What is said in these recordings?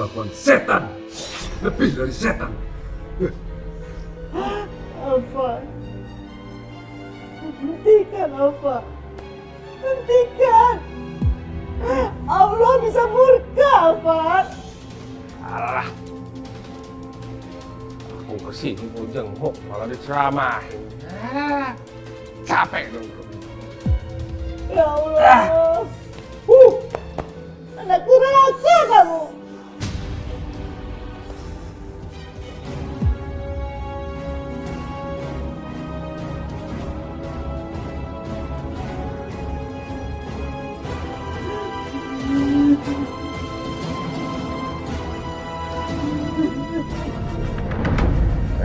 kelakuan setan. Lebih dari setan. Alfa, hentikan Alfa, hentikan. Allah bisa murka Alfa. Alah, aku kesini mau jenguk malah diceramahin. Capek dong. Ya Allah, anak durhaka kamu.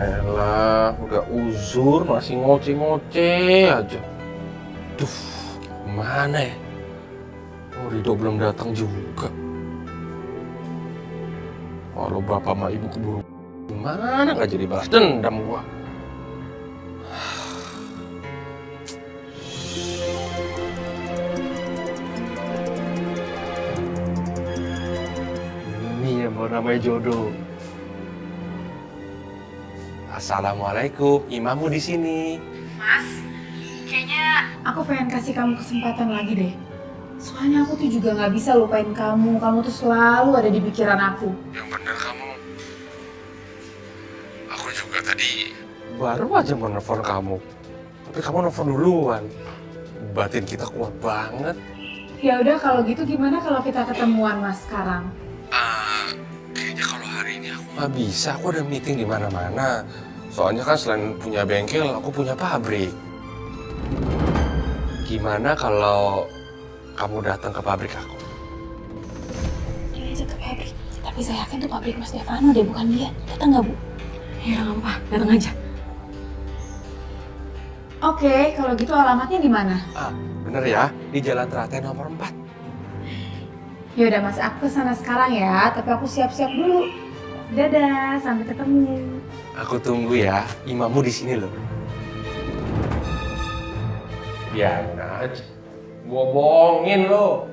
Elah, udah uzur masih ngoceh-ngoceh aja. Duh, gimana ya? Oh, Rido belum datang juga. Kalau bapak sama ibu keburu gimana nggak jadi balas dendam gua. Ini yang baru namanya jodoh. Assalamualaikum, imammu di sini. Mas, kayaknya aku pengen kasih kamu kesempatan lagi deh. Soalnya aku tuh juga nggak bisa lupain kamu. Kamu tuh selalu ada di pikiran aku. Yang bener kamu. Aku juga tadi baru aja mau nelfon kamu. Tapi kamu nelfon duluan. Batin kita kuat banget. Ya udah kalau gitu gimana kalau kita ketemuan Mas sekarang? Kayaknya kalau hari ini aku nggak bisa. Aku ada meeting di mana-mana. Soalnya kan selain punya bengkel, aku punya pabrik. Gimana kalau kamu datang ke pabrik aku? Dia aja ke pabrik. Tapi saya yakin tuh pabrik Mas Devano deh, bukan dia. Datang nggak Bu? Ya nggak apa, datang aja. Oke, kalau gitu alamatnya di mana? Bener ya, di Jalan Teratai nomor 4. Ya udah Mas, aku kesana sekarang ya. Tapi aku siap-siap dulu. Dadah, sampai ketemu. Aku tunggu ya, imammu di sini loh. Biarin aja. Gue bohongin lo.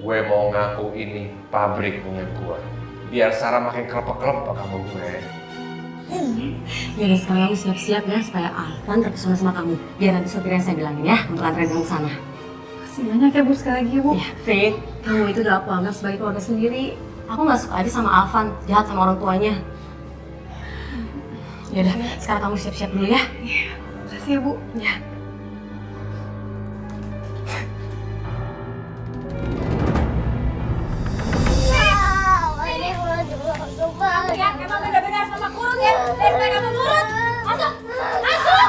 Gue mau ngaku ini pabriknya gue. Biar Sarah makin kelepek-kelepek sama gue. Ya udah sekarang kamu siap-siap ya supaya Alvan terpesona sama kamu. Biar nanti supirnya saya bilangin ya untuk anterin kamu ke sana. Kasih banyak ya Bu sekali lagi Bu. Ya, Fit, kamu itu udah aku anggap sebagai keluarga sendiri. Aku nggak suka aja sama Alvan, jahat sama orang tuanya. Ya udah, sekarang kamu siap-siap dulu ya. Kasih ya Bu. Ya. Kamu ya, emang benar-benar sama kurung ya? Daripada kamu nurut, masuk, masuk.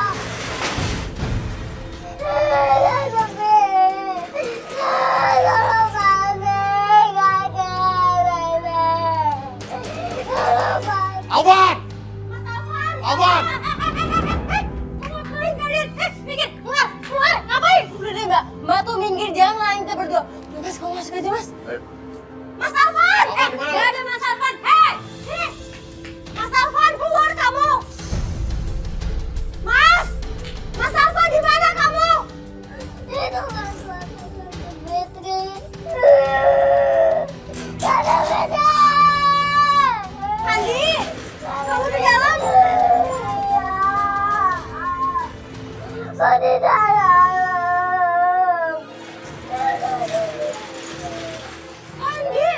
Alvan! Alvan! Ngapain kalian? Minggir, keluar, keluar, ngapain? Udah deh Mbak tuh minggir, jangan ngalahin kita berdua. Udah Mas, kamu masuk aja Mas. Mas Alvan! Gak ada Mas Alvan, sini! Mas Alvan, keluar kamu! Mas! Mas Alvan, di mana kamu? Itu Mas Alvan, Betri. Gak ada beda! Andi! Kamu di dalam? Di dalam. Andi!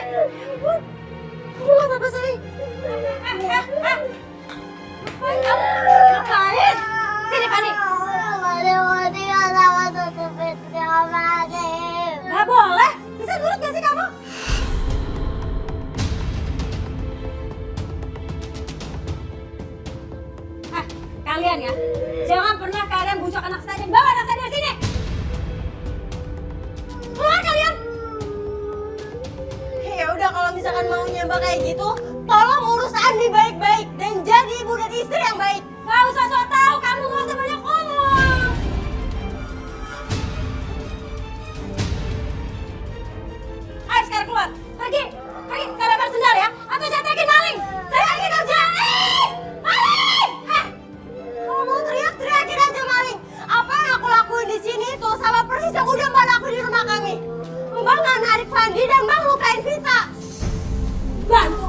Kamu apa sayang? Ngapain? Sini Fani. Gak boleh. Bisa nurut gak sih kamu? Kalian ya, jangan pernah kalian bucok anak saya dan bawa anak saya dari sini. Keluar kalian. Ya udah kalau misalkan maunya Mbak kayak gitu, tolong urus Andi baik-baik dan jadi ibu dan istri yang baik. Gak usah sok tahu, kamu gak usah banyak ngomong. Ayo sekarang keluar, pergi, saya lempar sendal ya, atau saya teriakin maling. Saya lagi kerja. Maling! Kalau mau teriak-teriakin aja maling. Apa yang aku lakuin di sini tuh sama persis yang udah Mbak lakuin di rumah kami. Mbak nggak narik Fandi dan Mbak lukain Vita. Bantu,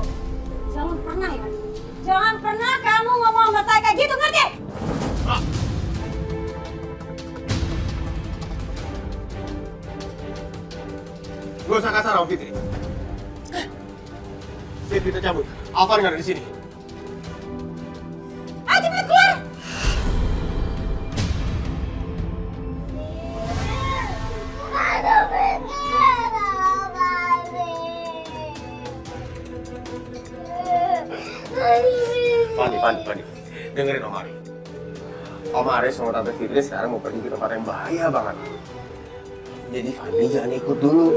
gak usah kasar sama Fitri. Fitri, kita cabut. Alvan nggak ada di sini. Ayo cepet keluar! Fanny. Dengerin Om Arif. Om Arif sama Tante Fitri sekarang mau pergi ke tempat yang bahaya banget. Jadi Fanny jangan ikut dulu.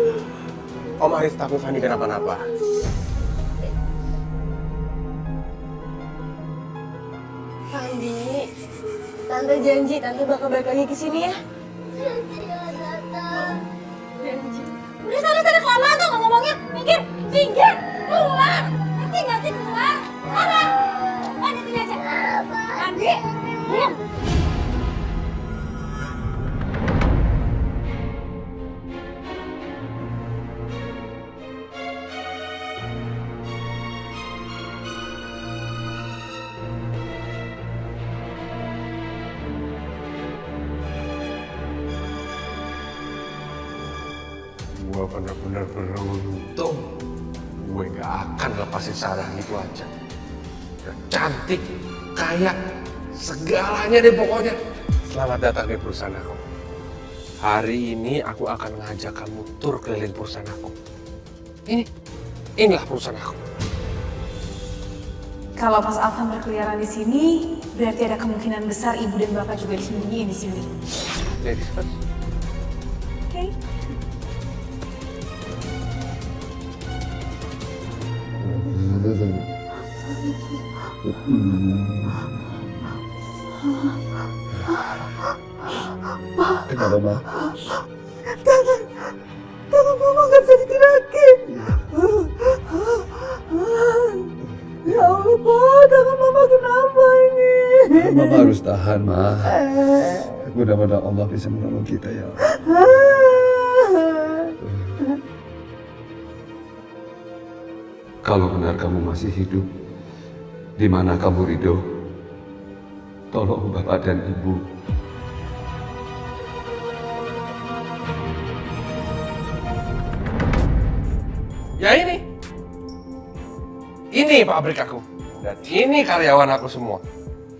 Om Arif takut Fanny kenapa-napa. Fandi, Tante janji Tante bakal balik lagi ke sini ya. Janji. Udah sana kelamaan tuh ngomongnya. Minggir, keluar. Ngerti nggak sih keluar? Sana. Di sini aja. Fandi, diam. Gue bener-bener beruntung. Gue gak akan lepasin Sarah gitu aja. Udah cantik, kaya, segalanya deh pokoknya. Selamat datang di perusahaan aku. Hari ini aku akan ngajak kamu tur keliling perusahaan aku. Inilah perusahaan aku. Kalau Mas Alvan berkeliaran di sini, berarti ada kemungkinan besar ibu dan bapak juga disembunyiin di sini. Ladies first. Oke? Kenapa, Ma? Tangan mama nggak bisa digerakin. Ya Allah, Pak, tangan mama kenapa ini? Mama harus tahan, Ma. Mudah-mudahan Allah bisa menolong kita ya. Kalau benar kamu masih hidup, di mana kamu Ridho, tolong Bapak dan Ibu. Ya ini pabrik aku. Dan ini karyawan aku semua.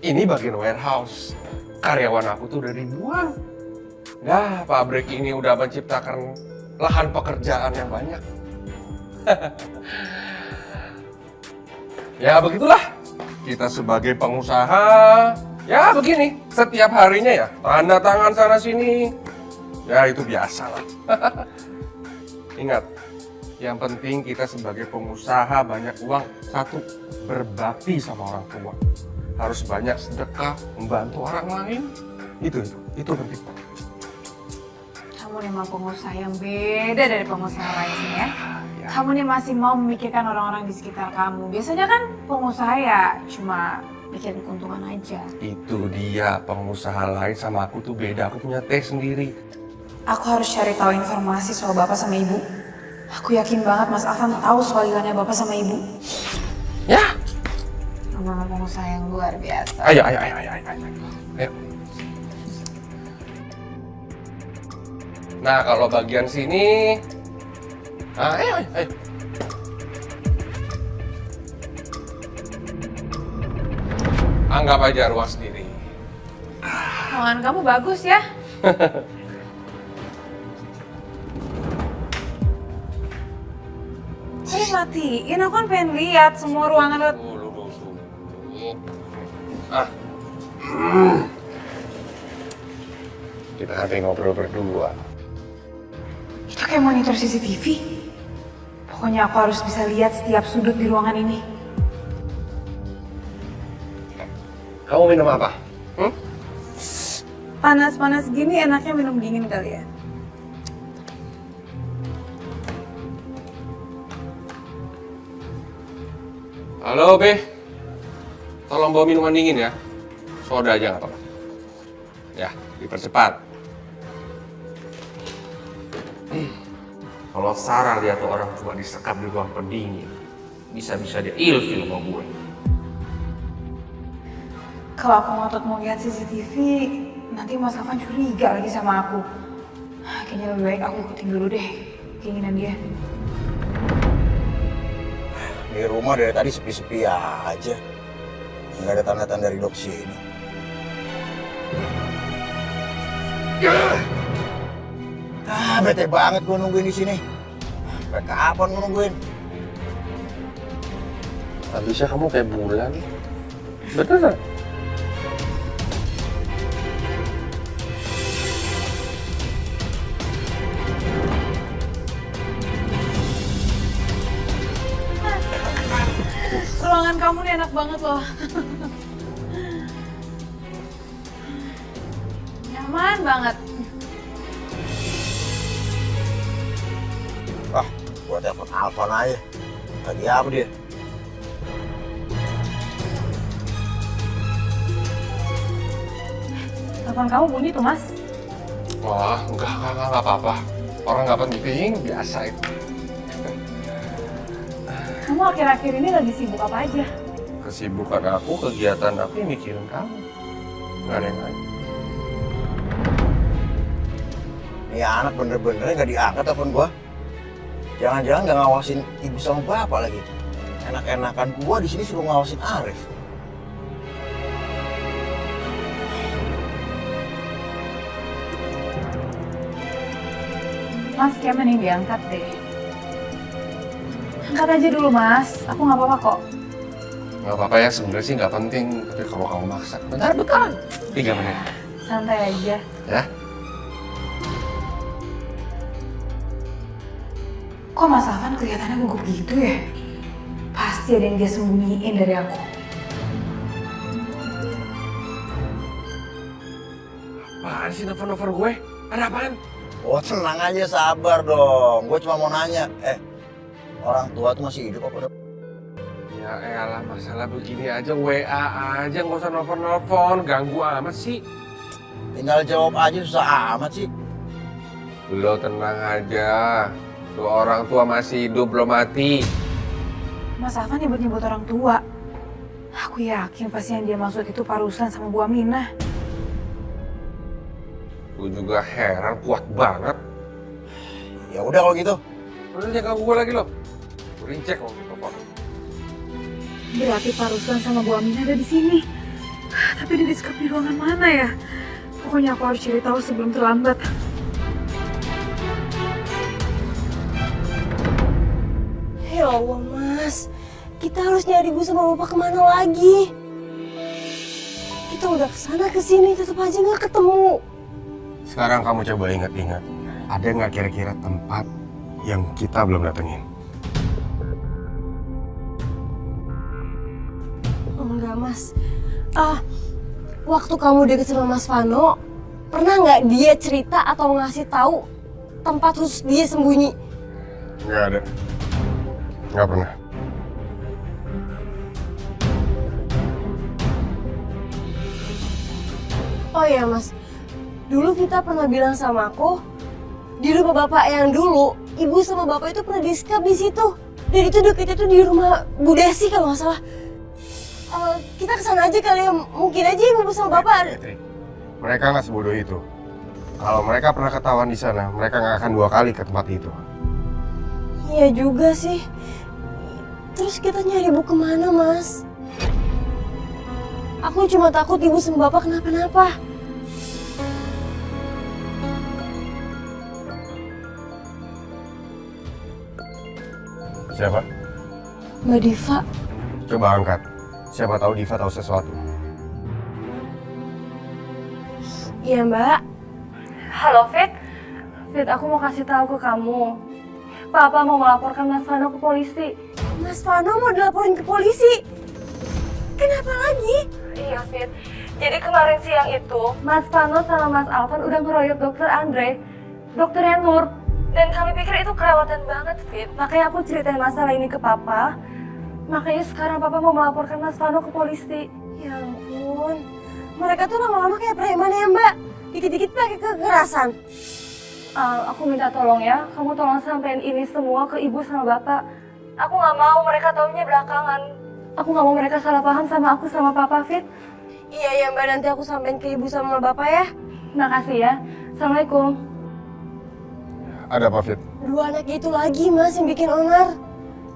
Ini bagian warehouse. Karyawan aku tuh udah ribuan. Nah, pabrik ini udah menciptakan lahan pekerjaan yang banyak. Ya begitulah. Kita sebagai pengusaha, ya begini. Setiap harinya ya, tanda tangan sana sini. Ya itu biasa lah. Ingat, yang penting kita sebagai pengusaha banyak uang. Satu, berbakti sama orang tua. Harus banyak sedekah, membantu orang lain. Itu penting. Kamu memang pengusaha yang beda dari pengusaha lainnya ya. Kamu nih masih mau memikirkan orang-orang di sekitar kamu. Biasanya kan pengusaha ya cuma mikirin keuntungan aja. Itu dia, pengusaha lain sama aku tuh beda. Aku punya teh sendiri. Aku harus cari tahu informasi soal bapak sama ibu. Aku yakin banget Mas Alvan tahu soal hilangnya bapak sama ibu. Ya. Memang pengusaha yang luar biasa. Ayo. Nah, kalau bagian sini, ayo. Anggap aja ruang sendiri. Ruangan kamu bagus ya. Matiin, aku kan pengen lihat semua ruangan. Dulu. Kita nanti ngobrol berdua. Itu kayak monitor CCTV. Pokoknya aku harus bisa lihat setiap sudut di ruangan ini. Kamu minum apa? Panas-panas gini enaknya minum dingin kali ya. Halo, Be. Tolong bawa minuman dingin ya. Soda aja nggak apa-apa. Ya, dipercepat. Kalau Sarah lihat tuh orang tua disekap di ruang pendingin, bisa-bisa dia ilfil sama gue. Kalau aku ngotot mau lihat CCTV, nanti Mas Alvan curiga lagi sama aku. Kayaknya lebih baik aku ikutin dulu deh. keinginan dia. Di rumah dari tadi sepi-sepi aja. Nggak ada tanda-tanda dari dok sini. Bete banget gue nungguin di sini. Sampai kapan gue nungguin? Habisnya kamu kayak bulan. Bener. Ruangan kamu nih enak banget loh. Nyaman banget. Wah, gue telepon Alvan aja. Lagi apa dia? Telepon kamu bunyi tuh, Mas. Wah, enggak apa-apa. Orang nggak penting, biasa itu. Kamu akhir-akhir ini lagi sibuk apa aja? Kesibukan aku, kegiatan aku yang mikirin kamu. Nggak ada yang lain. Nih anak bener-bener nggak diangkat telepon gua. Jangan-jangan nggak ngawasin ibu sama bapak lagi. Enak-enakan gua di sini suruh ngawasin Arif. Mas, kayak mending diangkat deh. Angkat aja dulu, Mas. Aku nggak apa-apa kok. Nggak apa-apa ya, sebenarnya sih nggak penting. Tapi kalau kamu maksa, bentar. 3 menit. Santai aja. Ya? Kok Mas Alvan kelihatannya gugup gitu ya? Pasti ada yang dia sembunyiin dari aku. Apaan sih nelfon-nelfon gue? Ada apaan? Oh tenang aja, sabar dong. Gue cuma mau nanya. Orang tua tuh masih hidup apa udah? Ya elah, masalah begini aja WA aja, nggak usah nelfon-nelfon, ganggu amat sih. Tinggal jawab aja, susah amat sih. Lo tenang aja, tuh orang tua masih hidup, belum mati. Mas Alvan nyebut-nyebut orang tua. Aku yakin pasti yang dia maksud itu Pak Ruslan sama Bu Aminah. Gue juga heran, kuat banget. Ya udah kalau gitu. Udah jangan ganggu gue lagi lo. Gue cek kalau gitu kok. Berarti Pak Ruslan sama Bu Aminah ada di sini. Tapi dia di ruangan mana ya? Pokoknya aku harus cari tahu sebelum terlambat. Ya Allah, Mas. Kita harus nyari ibu sama bapak kemana lagi? Kita udah kesana kesini, tetap aja nggak ketemu. Sekarang kamu coba ingat-ingat. Ada nggak kira-kira tempat yang kita belum datengin? Enggak, Mas. Waktu kamu deket sama Mas Vano, pernah nggak dia cerita atau ngasih tahu tempat khusus dia sembunyi? Nggak ada. Nggak pernah. Oh iya, Mas. Dulu Vita pernah bilang sama aku, di rumah bapak yang dulu, ibu sama bapak itu pernah disekap di situ. Dan itu deketnya tuh di rumah Bu Desi kalau nggak salah. Kita kesana aja kali ya, mungkin aja ibu sama bapak. Fitri, mereka nggak sebodoh itu. Kalau mereka pernah ketahuan di sana, mereka nggak akan 2 kali ke tempat itu. Iya juga sih. Terus kita nyari ibu kemana, Mas? Aku cuma takut ibu sama bapak kenapa-napa. Siapa? Mbak Diva. Coba angkat. Siapa tahu Diva tahu sesuatu. Iya, Mbak. Halo, Fit. Fit, aku mau kasih tahu ke kamu. Papa mau melaporkan Mas Vano ke polisi. Mas Vano mau dilaporin ke polisi? Kenapa lagi? Iya, Fit. Jadi kemarin siang itu, Mas Vano sama Mas Alvan udah ngeroyok dokter Andre, dokternya Nur. Dan kami pikir itu kelewatan banget, Fit. Makanya aku ceritain masalah ini ke Papa. Makanya sekarang Papa mau melaporkan Mas Vano ke polisi. Ya ampun. Mereka tuh lama-lama kayak preman ya, Mbak. Dikit-dikit pakai kekerasan. Aku minta tolong ya, kamu tolong sampein ini semua ke ibu sama bapak. Aku nggak mau mereka taunya belakangan. Aku nggak mau mereka salah paham sama aku sama papa, Fit. Iya ya, Mbak, nanti aku sampein ke ibu sama bapak ya. Makasih ya. Assalamualaikum. Ada apa, Fit? Dua anak itu lagi mas yang bikin onar.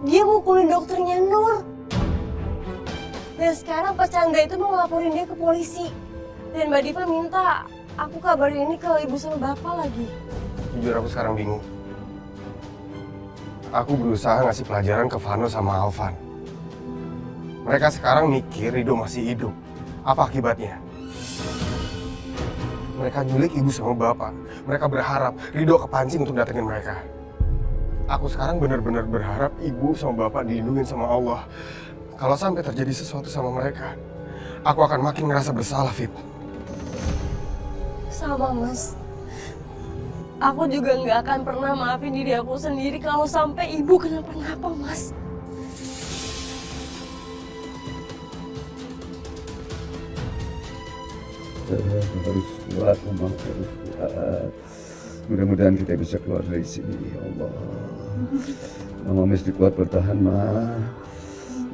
Dia mukulin dokternya Nur. Dan sekarang Pak Chandra itu mau ngelaporin dia ke polisi. Dan Mbak Diva minta aku kabarin ini ke ibu sama bapak lagi. Jujur aku sekarang bingung. Aku berusaha ngasih pelajaran ke Vano sama Alvan. Mereka sekarang mikir Rido masih hidup. Apa akibatnya? Mereka nyulik ibu sama bapak. Mereka berharap Rido kepancing untuk datengin mereka. Aku sekarang benar-benar berharap ibu sama bapak dilindungi sama Allah. Kalau sampai terjadi sesuatu sama mereka, aku akan makin ngerasa bersalah, Fit. Sama mas. Aku juga nggak akan pernah maafin diri aku sendiri kalau sampai ibu kenapa-napa mas. Harus kuat, Mama, harus kuat. Mudah-mudahan kita bisa keluar dari sini, ya Allah. Mama mesti kuat bertahan, Ma.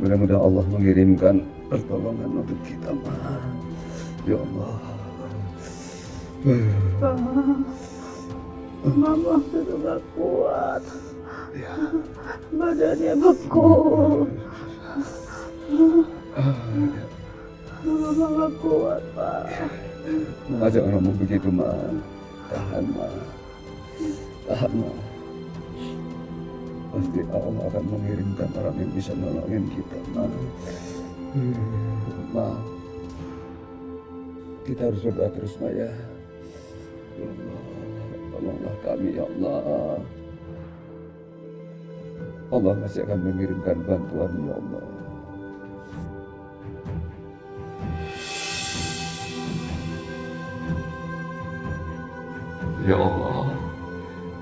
Mudah-mudahan Allah mengirimkan pertolongan untuk kita, Ma. Ya Allah. Mama sudah gak kuat. Badannya beku. Mama gak kuat, Pak. Ma, jangan ngomong begitu, Ma. Tahan, Ma. Tahan, Ma. Pasti Allah akan mengirimkan orang yang bisa nolongin kita, Ma. Ma, kita harus berdoa terus, Ma, ya. Ya Allah, tolonglah kami, ya Allah. Allah masih akan mengirimkan bantuan, ya Allah. Ya Allah,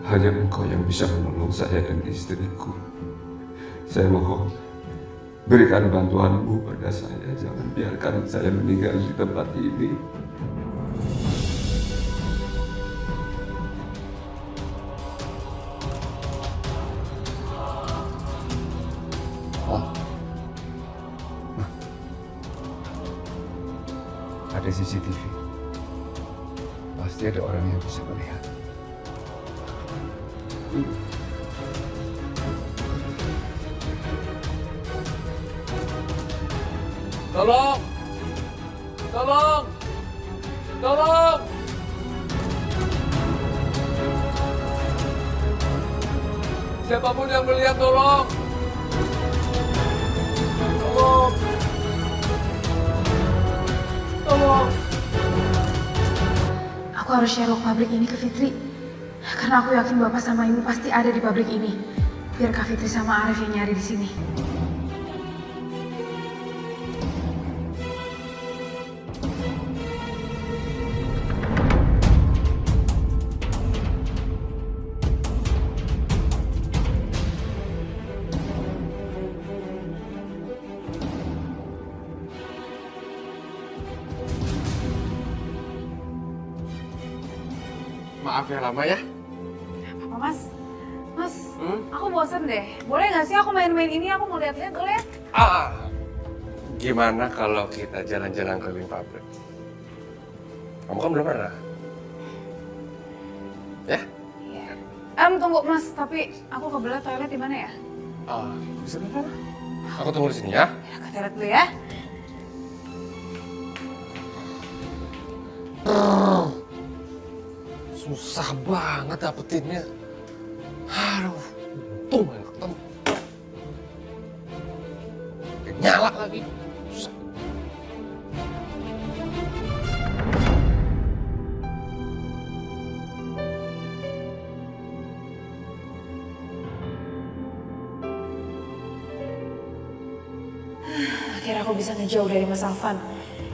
hanya Engkau yang bisa menolong saya dan istriku. Saya mohon, berikan bantuan-Mu pada saya. Jangan biarkan saya meninggal di tempat ini. Ada CCTV. Pasti ada orang yang bisa melihat. Tolong! Tolong! Tolong! Siapapun yang melihat, tolong! Tolong! Tolong! Aku harus share log pabrik ini ke Fitri. Karena aku yakin bapak sama ibu pasti ada di pabrik ini. Biar Kak Fitri sama Arif yang nyari di sini. Maaf ya lama ya. Apa mas? Mas, aku bosen deh. Boleh nggak sih aku main-main ini? Aku mau lihat-lihat, boleh? Gimana kalau kita jalan-jalan keliling pabrik? Kamu kan belum pernah. Ya? Iya. Tunggu mas, tapi aku kebelet toilet di mana ya? Bisa dulu. Aku tunggu di sini ya. Ya, ke toilet dulu ya. Susah banget dapetinnya. Aduh, untung gak ketemu. Nyala lagi. Susah. Akhirnya aku bisa ngejauh dari Mas Alvan.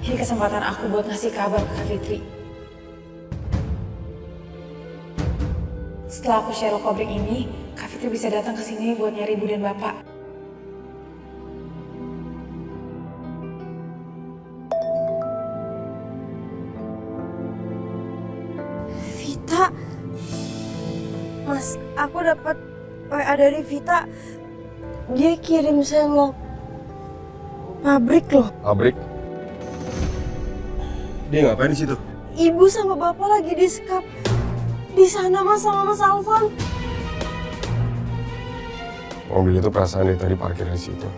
Ini kesempatan aku buat ngasih kabar ke Kak Fitri. Setelah aku share log pabrik ini, Kak Fitri bisa datang ke sini buat nyari ibu dan bapak. Vita, Mas, aku dapat WA dari Vita. Dia kirim log pabrik loh. Pabrik? Dia ngapain di situ? Ibu sama bapak lagi di sekap di sana Mas sama Mas Alvan. Mobil itu perasaan dari tadi parkir di situ.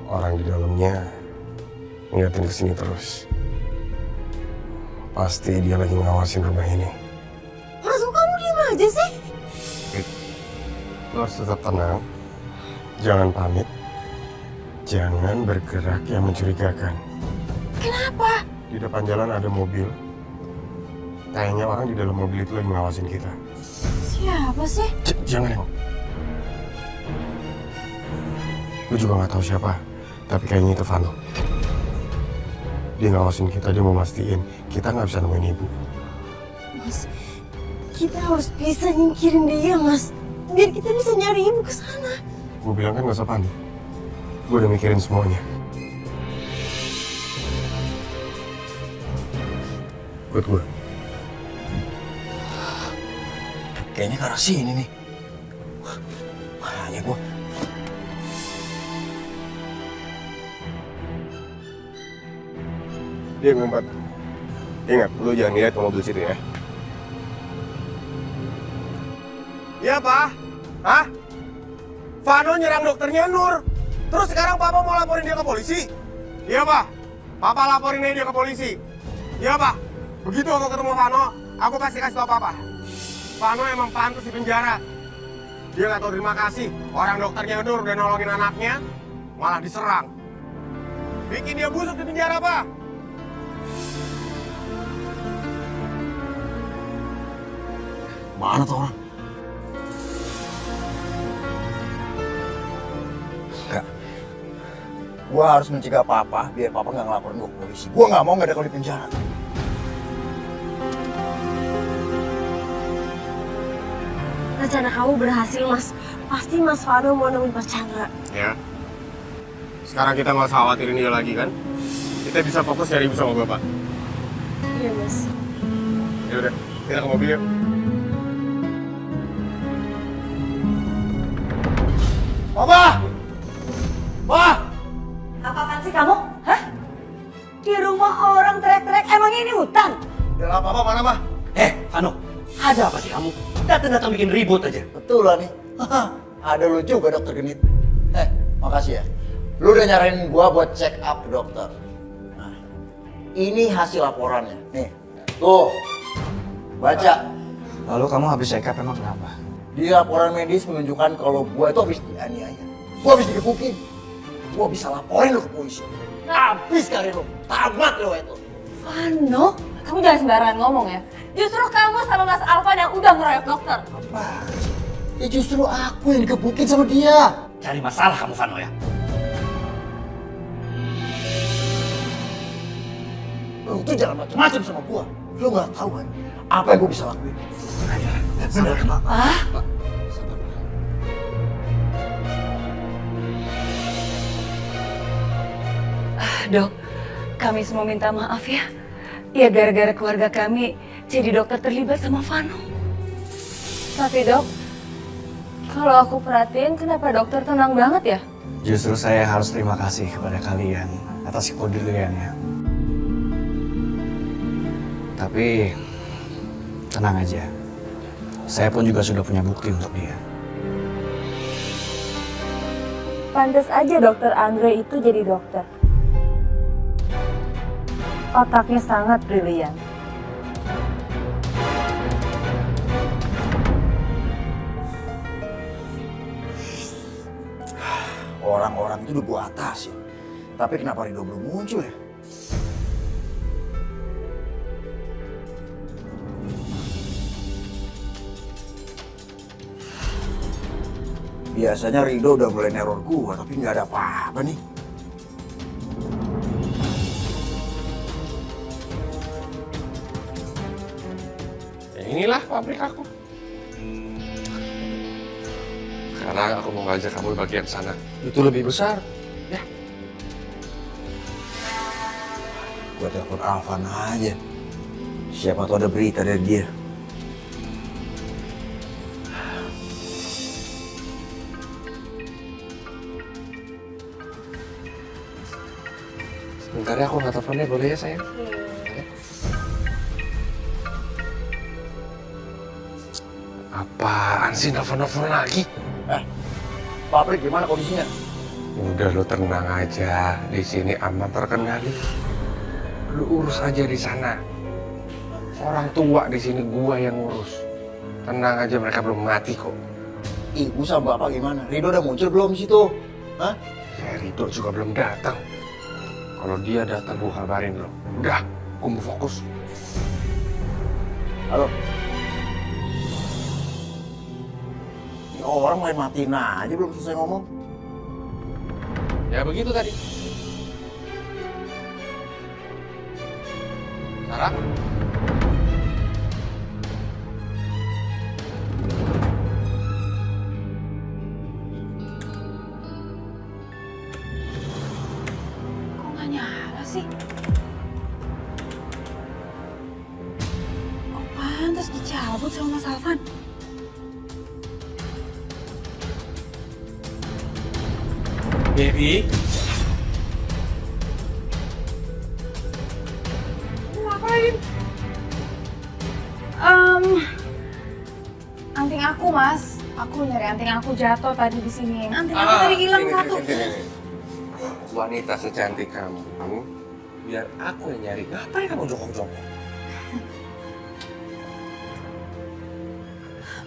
Orang di dalamnya ngeliatin kesini terus. Pasti dia lagi ngawasin rumah ini. Mas, kok kamu diem aja sih? Lo harus tetap tenang. Jangan panik. Jangan bergerak yang mencurigakan. Kenapa? Di depan jalan ada mobil. Kayaknya orang di dalam mobil itu lagi ngawasin kita. Siapa sih? Jangan nengok. Gue juga nggak tahu siapa. Tapi kayaknya itu Vano. Dia ngawasin kita, dia mau mastiin kita nggak bisa nemuin ibu. Mas, kita harus bisa nyingkirin dia, Mas. Biar kita bisa nyari ibu ke sana. Gue bilang kan nggak usah panik. Gue udah mikirin semuanya. Buat gue. Kayaknya ke arah sini nih. Wah, marahnya gua. Dia ngumpet. Ingat, lu jangan lihat ke mobil situ ya. Iya, Pak. Hah? Vano nyerang dokternya Nur. Terus sekarang Papa mau laporin dia ke polisi? Iya, Pak. Papa laporin aja dia ke polisi. Iya, Pak. Begitu aku ketemu Vano, aku pasti kasih tau Papa. Vano emang pantas di penjara. Dia nggak tahu terima kasih. Orang dokternya Nur udah nolongin anaknya, malah diserang. Bikin dia busuk di penjara, Pak. Mana tuh orang? Enggak. Gua harus mencegah Papa biar Papa nggak ngelaporin gua ke polisi. Gua nggak mau nggak ada kalau di penjara. Rencana kamu berhasil, Mas. Pasti Mas Vano mau nemuin Mas Chandra. Ya. Sekarang kita nggak usah khawatirin dia lagi kan? Kita bisa fokus cari ibu sama Bapak. Iya, Mas. Ya udah, kita ke mobil yuk. Papa! Wah! Apa-apaan sih kamu? Hah? Di rumah orang teriak-teriak, emangnya ini hutan? Udah lah, Papa mana, mah? Vano, ada apa sih kamu? Datang-datang bikin ribut aja. Betul lah nih. Ada lu juga, Dokter Genit. Makasih ya. Lu udah nyaranin gua buat check up ke dokter. Nah, ini hasil laporannya. Nih, tuh. Baca. Lalu kamu habis check up emang kenapa? Di laporan medis menunjukkan kalau gua itu habis dianiaya. Gua habis digebukin. Gua bisa laporin lu ke polisi. Habis kali lu. Tamat lu itu. Vano, kamu jangan sembarangan ngomong ya. Justru kamu sama Mas Alvan yang udah ngeroyok dokter. Apa? Ya justru aku yang digebukin sama dia. Cari masalah kamu, Vano ya. Lu tuh jangan macam-macam sama gua. Lu nggak tahu kan apa yang gua bisa lakuin. Sabar, Pak. Pak, sabar, Pak. Dok, kami semua minta maaf ya. Ya gara-gara keluarga kami jadi dokter terlibat sama Vano. Tapi dok, kalau aku perhatiin kenapa dokter tenang banget ya? Justru saya harus terima kasih kepada kalian atas kepeduliannya. Tapi tenang aja, saya pun juga sudah punya bukti untuk dia. Pantes aja dokter Andre itu jadi dokter. Otaknya sangat brilian. Orang-orang itu udah gua atasin. Tapi kenapa Rido belum muncul ya? Biasanya Rido udah mulai neror gua, tapi nggak ada apa-apa nih. Ya inilah pabrik aku. Sekarang aku mau ngajak kamu bagian sana. Itu lebih besar. Ya. Gua telepon Alvan aja. Siapa tahu ada berita dari dia. Bentar ya, aku nggak teleponnya, boleh ya sayang? Apaan sih nelfon-nelfon lagi? Pabrik gimana kondisinya? Udah lo tenang aja, di sini aman terkendali. Lu urus aja di sana. Orang tua di sini gua yang ngurus. Tenang aja, mereka belum mati kok. Ibu sama bapak gimana? Rido udah muncul belum di situ? Hah? Ya, Rido juga belum datang. Kalau dia datang gua kabarin lo. Udah, gua mau fokus. Halo? Ini orang main matiin aja belum selesai ngomong. Ya begitu tadi. Sarah? Kok nggak nyala sih? Kok pantas dicabut sama Mas Alvan? Baby? Ngapain? Anting aku, Mas. Aku nyari anting aku jatuh tadi di sini. Anting aku tadi hilang satu. Sini. Wanita secantik kamu, biar aku yang nyari. Ngapain kamu jongkok-jongkok?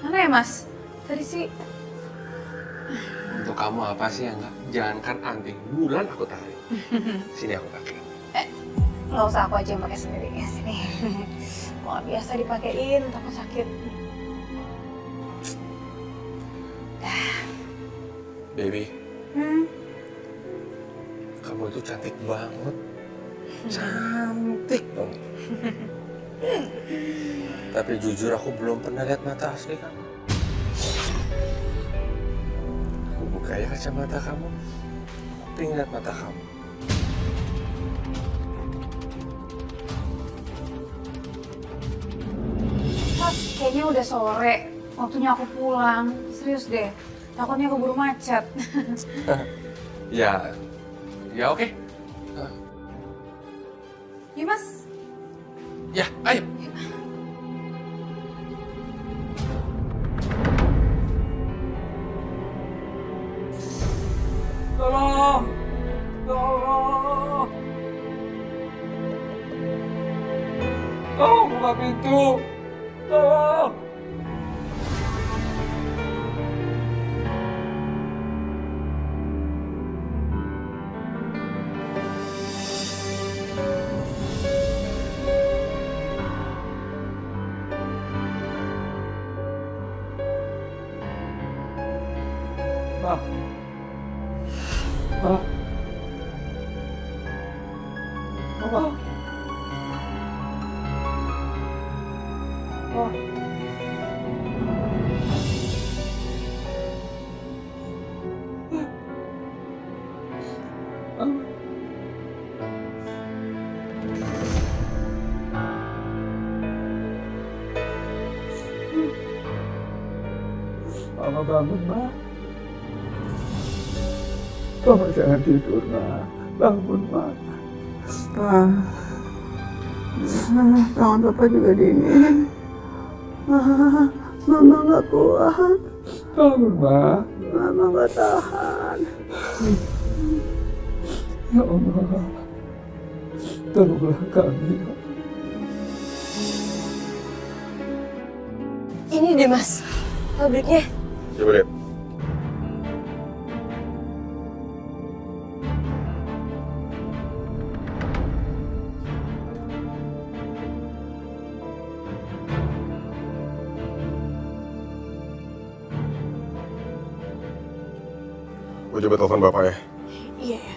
Mana ya, Mas? Tadi sih. Untuk kamu apa sih yang enggak? Jangankan anting, bulan aku tarik. Sini aku pakai. Nggak usah, aku aja yang pakai sendiri. Ya, sini. Kok nggak biasa dipakein, takut sakit. Baby, kamu itu cantik banget. Cantik banget. Tapi jujur aku belum pernah lihat mata asli kamu. Aku buka ya kacamata kamu. Aku pengen lihat mata kamu. Mas, kayaknya udah sore. Waktunya aku pulang. Serius deh. Takutnya keburu macet. Ya oke. Ya, Mas. Ya, ayo. Tolong! Tolong! Tolong buka pintu! Tolong! Ma. Ma. Mama. Ma. Mama bangun, Ma. Mama jangan tidur, Ma. Bangun, Ma. Tangan papa juga dingin. Mama nggak kuat. Bangun, Ma. Mama nggak tahan. Ya Allah. Tolonglah kami. Ini deh mas, pabriknya. Coba lihat. Gue coba telepon bapak ya. Iya ya.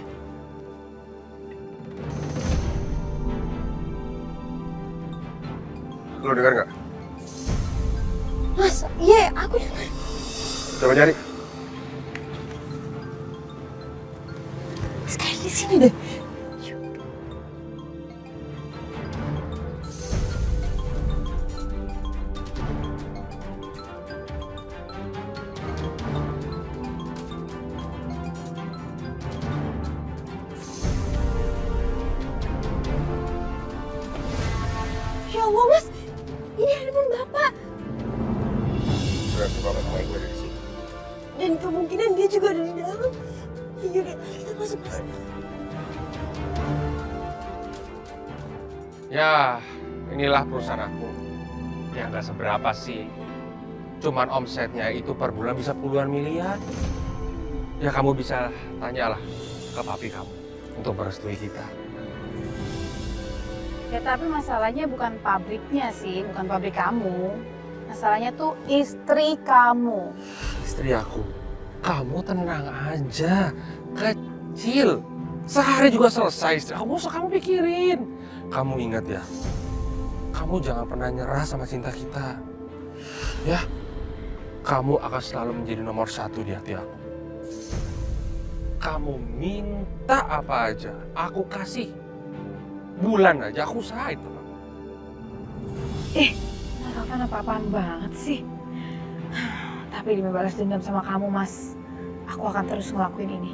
Lo dengar nggak? Mas, iya aku dengar. Coba cari. Sekali di sini deh. Ya Allah mas, ini handphone bapak. Berarti bapak teman gue dari sini. Dan dan kemungkinan dia juga ada di dalam. Yaudah, kita masuk Mas. Ya, inilah perusahaan aku. Ya nggak seberapa sih. Cuman omsetnya itu per bulan bisa puluhan miliar. Ya kamu bisa tanyalah ke papi kamu untuk merestui kita. Ya tapi masalahnya bukan pabriknya sih, bukan pabrik kamu. Masalahnya tuh istri kamu. Istri aku, kamu tenang aja. Kecil. Sehari juga selesai istri. Kamu usah kamu pikirin. Kamu ingat ya, kamu jangan pernah nyerah sama cinta kita. Ya, kamu akan selalu menjadi nomor 1 di hati aku. Kamu minta apa aja, aku kasih. Bulan aja aku usahain tuh. Mas Alvan apa-apaan banget sih. Tapi demi balas dendam sama kamu, Mas, aku akan terus ngelakuin ini.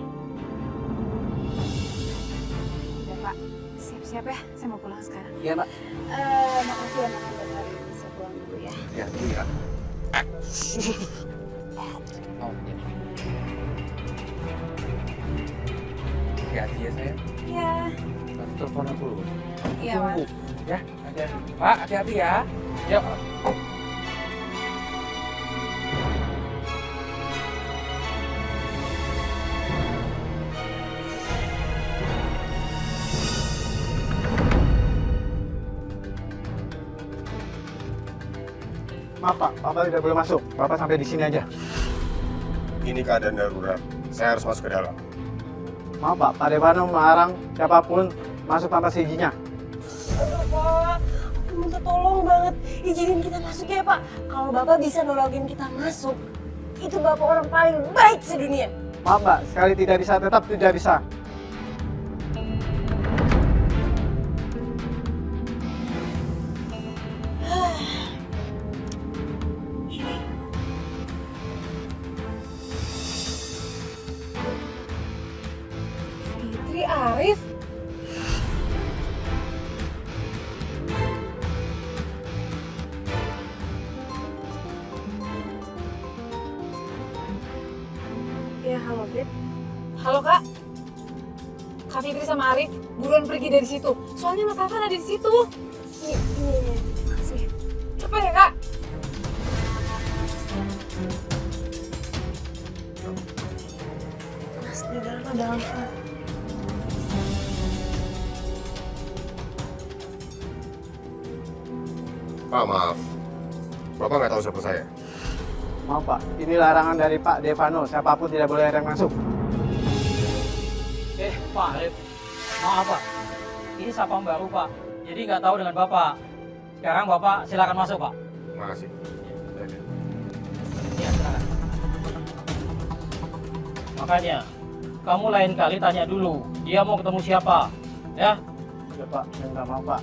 Ya Pak, siap-siap ya, saya mau pulang sekarang. Iya, Mbak. Makasih ya Mas, udah hari ini saya pulang dulu ya. Ya, iya. Hati-hati ya sayang. Iya. Nanti telepon aku dulu. Iya, Mas. Ya, hati-hati. Pak, hati-hati ya. Yuk. Maaf Pak, Bapak tidak boleh masuk. Bapak sampai di sini aja. Ini keadaan darurat. Saya harus masuk ke dalam. Maaf Pak Devano melarang siapapun masuk tanpa seizinnya. Aduh Pak, aku minta tolong banget. Izinin kita masuk ya Pak. Kalau Bapak bisa nolongin kita masuk, itu Bapak orang paling baik sedunia. Maaf Pak, sekali tidak bisa tetap tidak bisa. Fitri Arif. Ya, halo Fit. Halo Kak. Kak Fitri sama Arif buruan pergi dari situ. Soalnya Mas Alvan ada di situ. Iya. Makasih. Cepet ya Kak. Mas, di dalam ada Alvan. Pak, maaf. Bapak nggak tahu siapa saya. Maaf Pak, ini larangan dari Pak Devano. Siapapun tidak boleh ada yang masuk. Pak Arif, maaf Pak, ini sapam baru Pak, jadi nggak tahu dengan Bapak. Sekarang Bapak silakan masuk Pak. Makasih. Ya, silakan. Makanya, kamu lain kali tanya dulu, dia mau ketemu siapa, ya? Ya Pak, saya minta maaf Pak.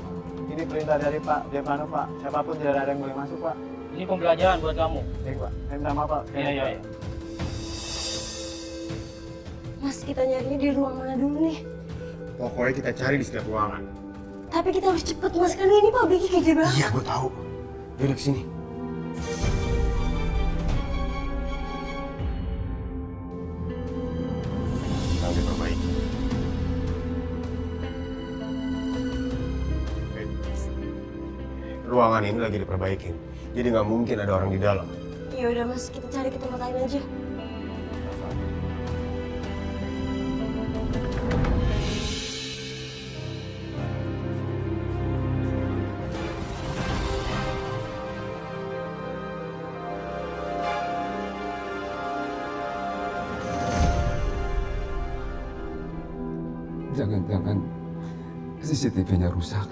Ini perintah dari Pak Devano Pak. Siapapun tidak ada yang boleh masuk Pak. Ini pembelajaran buat kamu. Baik Pak, saya minta maaf Pak. Iya. Mas, kita nyarinya di ruang mana dulu nih? Pokoknya kita cari di setiap ruangan. Tapi kita harus cepet Mas, karena ini pabriknya gede banget. Iya, gue tahu. Yaudah kesini. Lagi perbaiki. Ruangan ini lagi diperbaikin, jadi nggak mungkin ada orang di dalam. Ya udah Mas, kita cari ke tempat lain aja. Jangan-jangan CCTV-nya rusak.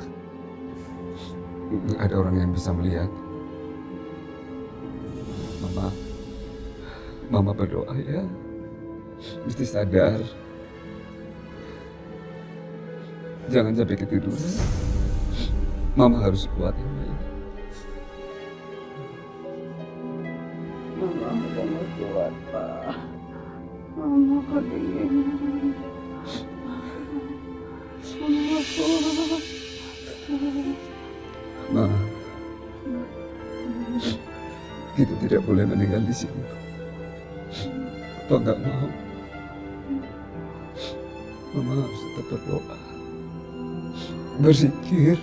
Nggak ada orang yang bisa melihat. Mama berdoa ya. Mesti sadar. Jangan sampai ketiduran. Mama harus kuat ya, Maya. Mama udah nggak kuat, Pak. Mama kedinginan. Mama kuat. Ma, kita tidak boleh meninggal di sini. Papa nggak mau. Mama harus tetap berdoa, berzikir,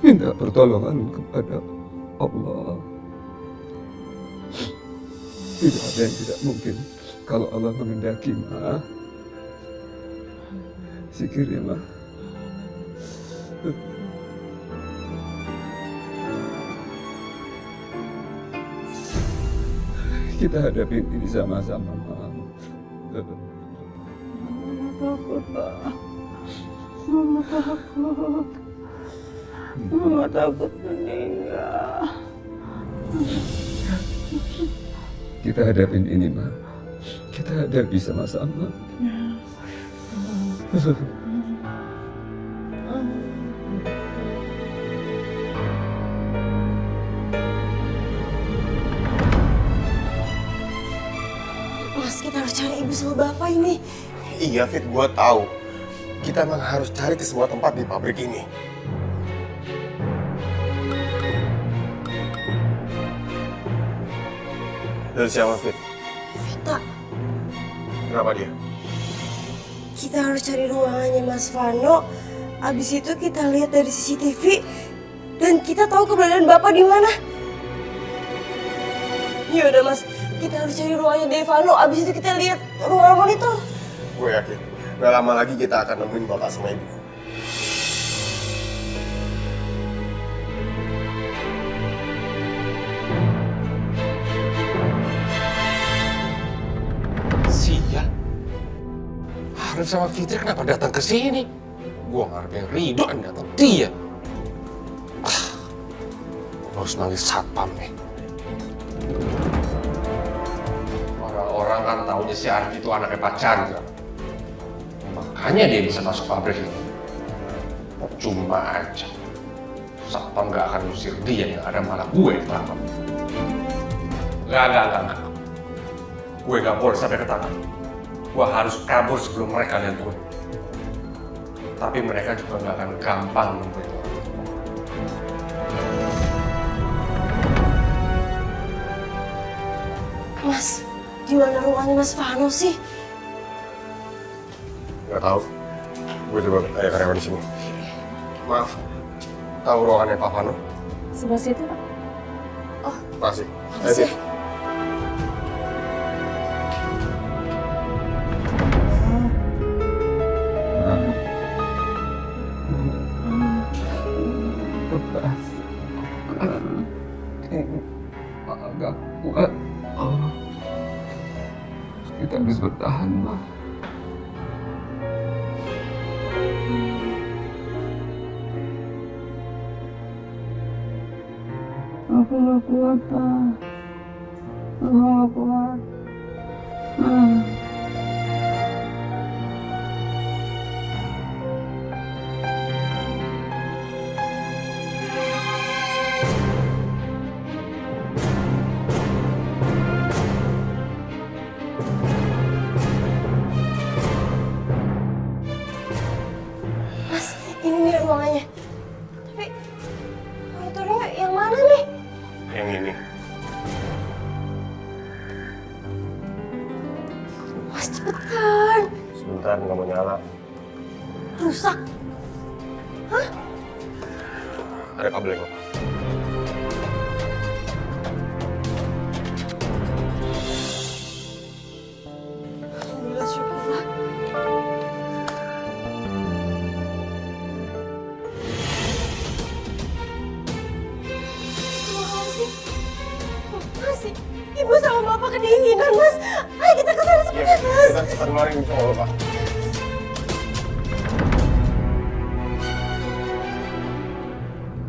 minta pertolongan kepada Allah. Tidak ada yang tidak mungkin kalau Allah menghendaki, Ma. Zikir ya, Ma. Kita hadapin ini sama-sama, Ma. Mama takut, Pak. Mama takut. Mama takut meninggal. Kita hadapin ini, Ma. Kita hadapi sama-sama. Mas, kita harus cari ibu sama bapak ini. Iya Fit, gue tahu. Kita emang harus cari ke semua tempat di pabrik ini. Dan siapa Fit? Vita, Kenapa dia? kita harus cari ruangannya Mas Vano. Abis itu kita lihat dari CCTV dan kita tahu keberadaan bapak di mana. Ya udah Mas, kita harus cari ruangannya Devano. Abis itu kita lihat ruangan monitor. Gue yakin, gak lama lagi kita akan nemuin bapak sama ibu. Sial. Arif sama Fitri kenapa datang ke sini? Gua ngarep yang Ridho yang datang dia. Gua harus manggil satpam nih. Orang-orang kan taunya si Arif itu anaknya Pak Chandra. Makanya dia bisa masuk pabrik ini. Cuma aja. Satpam gak akan usir dia, yang ada malah gue yang ketangkap. Enggak. Gue gak boleh sampai ketangkap. Gue harus kabur sebelum mereka lihat gue. Tapi mereka juga gak akan gampang nemuin orang. Mas, di mana ruangannya Mas Vano sih? Gak tahu. Gue coba tanya karyawan di sini. Maaf, tahu ruangannya Pak Vano? Sebelah situ, Pak. Makasih. Makasih ya. Agak kuat. Kita harus bertahan, Ma. Aku gak kuat, Pak. Aku gak kuat. Mas, ini nih ruangannya. Tapi monitornya yang mana nih? Yang ini. Mas, cepetan. Sebentar, nggak mau nyala. Rusak. Ada kabelnya kok. Alhamdulillah, syukurlah. Mas, ibu sama bapak kedinginan, Mas. Ayo kita ke sana Iya, cepat, Mas. kita cepat kemarin insya Allah, Pak.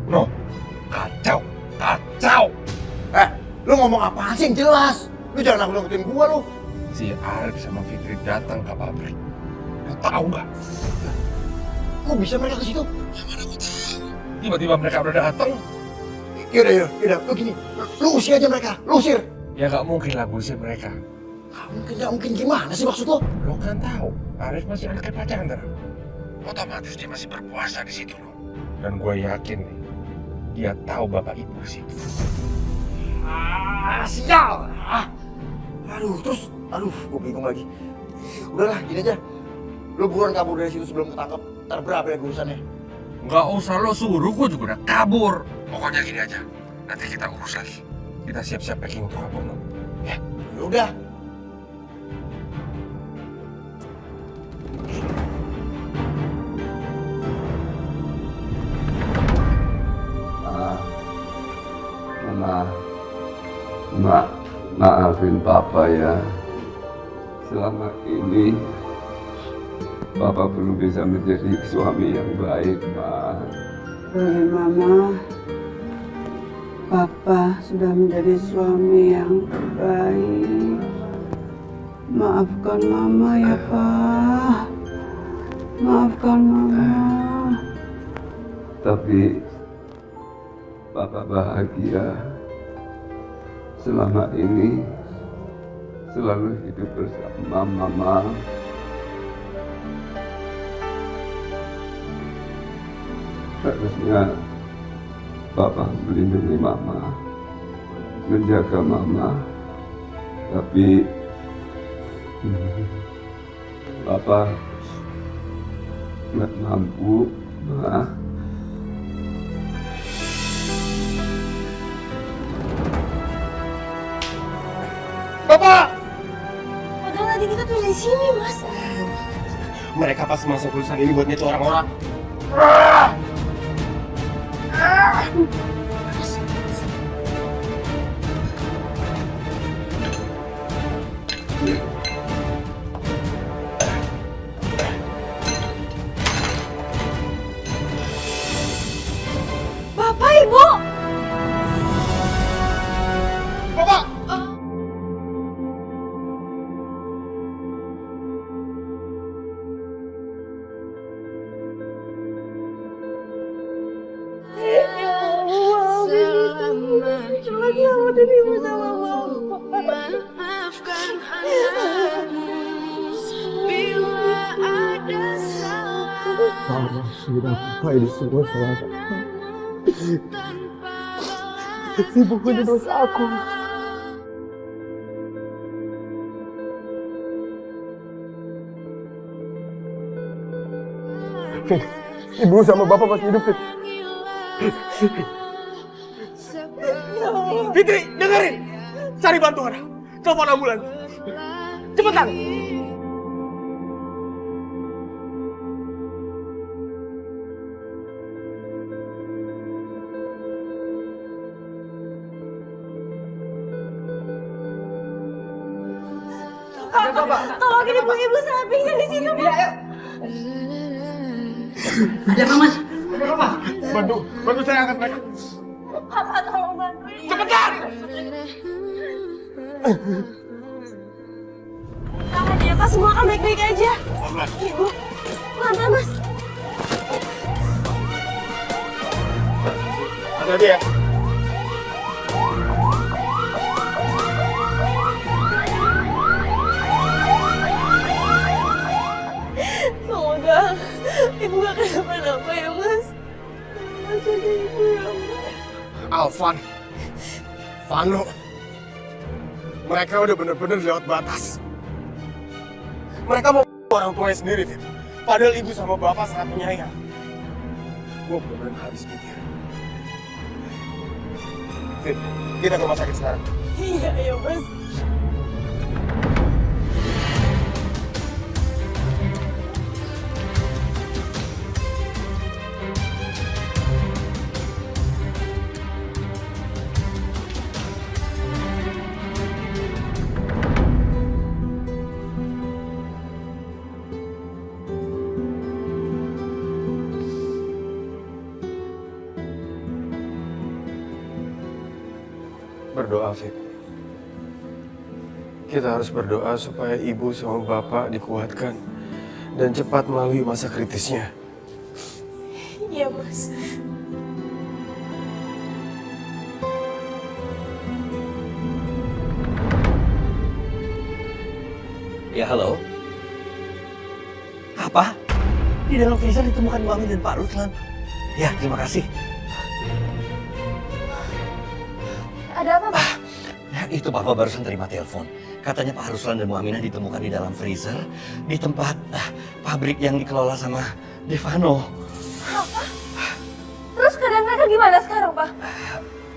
No, kacau. Lu ngomong apaan sih yang jelas? Lu jangan nakut-nakutin gua lu. Si Arif sama Fitri datang ke pabrik. Lu tahu nggak? Kok bisa mereka ke situ? Tiba-tiba mereka udah datang. Yaudah, lu gini. Lu usir aja mereka, lu usir. Ya nggak mungkin lah gue usir mereka. Gak mungkin gimana sih maksud lo? Lo kan tahu, Arif masih anaknya Pak Chandra. Otomatis dia masih berkuasa di situ lo. Dan gue yakin nih, dia tahu bapak ibu di situ. Sial! Aduh, gue bingung lagi. Udahlah, gini aja. Lu buruan kabur dari situ sebelum ketangkep. Ntar berapa ya urusannya? Nggak usah lo suruh, gue juga udah kabur. Pokoknya gini aja, nanti kita urus lagi. Kita siap-siap packing untuk kabur lo. Ya? Udah. Maafin Papa ya. Selama ini Papa belum bisa menjadi suami yang baik, Ma. Mama, Papa sudah menjadi suami yang terbaik. Maafkan Mama ya, Pak. Maafkan Mama. Tapi Papa bahagia selama ini selalu hidup bersama Mama. Harusnya Papa melindungi Mama, menjaga Mama, tapi Papa nggak mampu, Ma. Bapak! Padahal tadi kita tuh di sini, Mas. Mereka pasti masuk tulisan ini buat nyetu orang-orang. Bapak, Ibu! Bapak! Maafkan anakmu bila ada salah. Mama sudah apa ini semua salah aku. Si bukannya dosa aku. Fit, ibu sama bapak masih hidup, Fit. Fitri, dengerin! Cari bantuan. Telepon ambulans. Cepetan! Tolongin ibu saya pingsan di situ, Pak. Ada apa, Mas? Bantu saya angkat mereka. Papa, tolong bantuin. Cepetan! Tangan di atas semua akan baik-baik aja. Ibu, pelan-pelan, Mas. Ada dia. Semoga ibu gak kenapa-napa ya, Mas. Jadi ibu ya, Mas. Alvan, Vano, mereka udah bener-bener lewat batas. Mereka mau orang tuanya sendiri, Fit. Padahal ibu sama bapak sangat menyayang. Gue bener-bener habis pikir. Fit, kita ke rumah sakit sekarang. Iya, ya, Mas. Berdoa, Fit. Kita harus berdoa supaya ibu sama bapak dikuatkan dan cepat melalui masa kritisnya. Iya, Mas. Ya, halo. Apa? Di dalam freezer ditemukan Mami dan Pak Ruslan. Ya, terima kasih. Ada apa, Pak? Itu Papa barusan terima telepon. Katanya Pak Ruslan dan Bu Aminah ditemukan di dalam freezer di tempat pabrik yang dikelola sama Devano. Apa? Terus keadaan mereka gimana sekarang, Pak?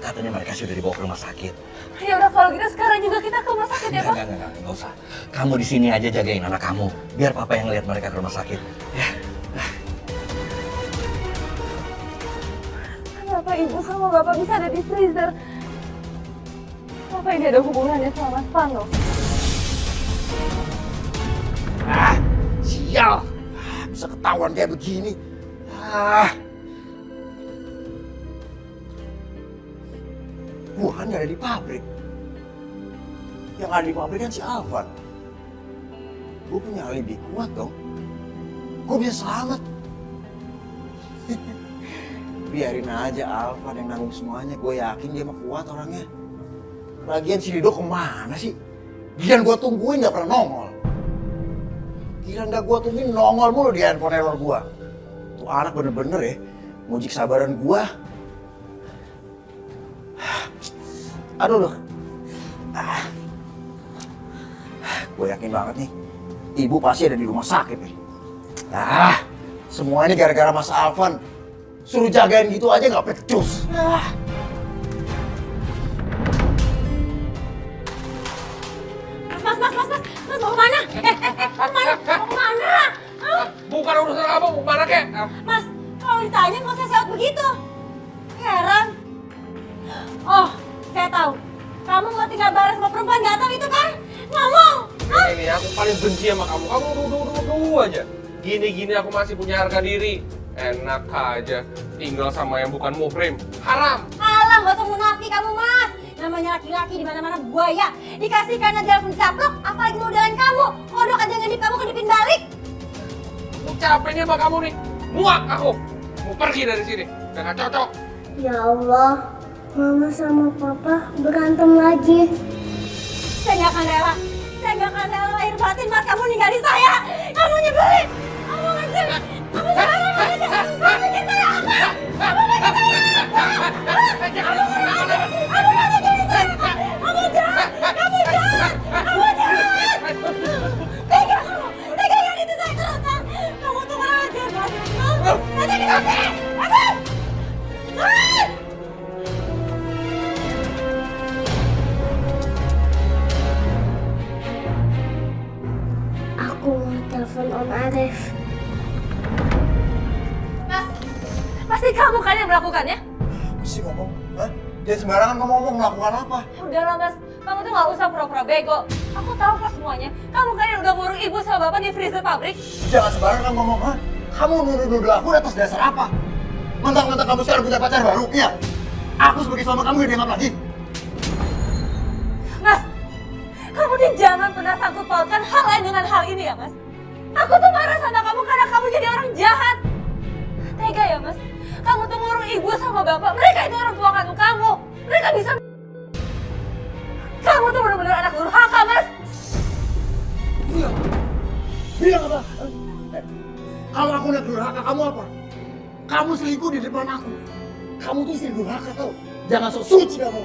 Katanya mereka sudah dibawa ke rumah sakit. Ya udah kalau gitu sekarang juga kita ke rumah sakit ya, Pak? Enggak usah. Kamu di sini aja jagain anak kamu. Biar Papa yang lihat mereka ke rumah sakit. Ya. Kenapa ibu sama bapak bisa ada di freezer? Apa ini ada hubungannya sama Mas Pano? Sial. Bisa ketahuan kayak begini. Gua kan gak ada di pabrik. Yang ada di pabrik kan si Alvan. Gue punya alibi kuat dong. Gue bisa selamat. Biarin aja Alvan yang nanggung semuanya. Gue yakin dia mah kuat orangnya. Lagian si Rido kemana sih? Giliran gue tungguin gak pernah nongol. Giliran gak gue tungguin nongol mulu di handphone error gue. Tuh anak bener-bener ya. Nguji kesabaran gue. Aduh. Gue yakin banget nih. Ibu pasti ada di rumah sakit nih. Semua ini gara-gara Mas Alvan. Suruh jagain gitu aja gak pecus. Mas mau kemana? Mau kemana? Bukan urusan kamu, mau kemana kek? Mas, kalau ditanya nggak usah sewot begitu. Heran. Oh, saya tahu. Kamu mau tinggal bareng sama perempuan gak tahu itu kan? Ngomong! Ini aku paling benci sama kamu. Kamu dulu aja. Gini-gini aku masih punya harga diri. Enak aja tinggal sama yang bukan muhrim. Haram. Alah, nggak usah munafik kamu, Mas. Namanya laki-laki di mana-mana buaya. Dikasihkan aja langsung caplok, apalagi modelan kamu. Kodok aja ngedip kamu kedipin balik. Aku capeknya sama kamu nih. Muak aku. Mau pergi dari sini. Udah gak cocok. Ya Allah, Mama sama Papa berantem lagi. Saya nggak akan rela. Saya nggak akan rela lahir batin, Mas. Kamu ninggalin saya. Kamu nyebelin. Kamu ngasih. Kamu sekarang aja. Kamu bikin saya apa? Kamu bikin saya apa? Kamu jahat. Kamu jahat. Kamu jahat. Tega kamu. Tega yang itu saya kerasa. Kamu tuh kurang ajar, Mas. Nanti kita sih. Aku mau telepon Om Arif. Mas, pasti kamu kan yang melakukannya? Mesti ngomong, Dia sembarangan ngomong melakukan apa? Udahlah Mas, kamu tuh gak usah pura-pura bego. Aku tahu kok semuanya. Kamu kan yang udah ngurung ibu sama bapak di freezer pabrik. Jangan sembarangan ngomong, Kamu nuduh-nuduh aku atas dasar apa? Mentang-mentang kamu sekarang punya pacar baru, iya? Aku sebagai suami kamu dianggap lagi? Mas, kamu nih jangan pernah sangkut pautkan hal lain dengan hal ini ya Mas. Aku tuh marah sama kamu karena kamu jadi orang jahat. Tega ya Mas, kamu tuh ngurung ibu sama bapak. Mereka itu orang tua kandung kamu. Mereka bisa... Kamu tuh benar-benar anak durhaka Mas. Bilang apa? Kalau aku anak durhaka, kamu apa? Kamu selingkuh di depan aku. Kamu tuh istri durhaka tau. Jangan sok suci kamu.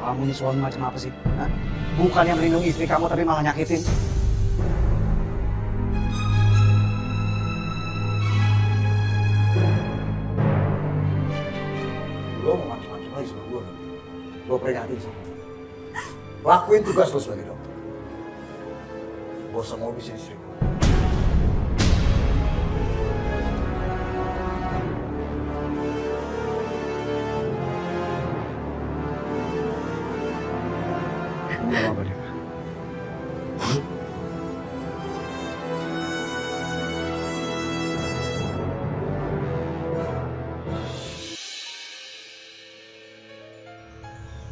Kamu ini suami macam apa sih? Bukan yang melindungi istri kamu tapi malah nyakitin. Lo mau macam-macam lagi sama gue. Gue peringatin sama lo. Lakuin tugas lo sebagai dokter. Gak usah mau bisa istri gue. Gak apa-apa, Deva.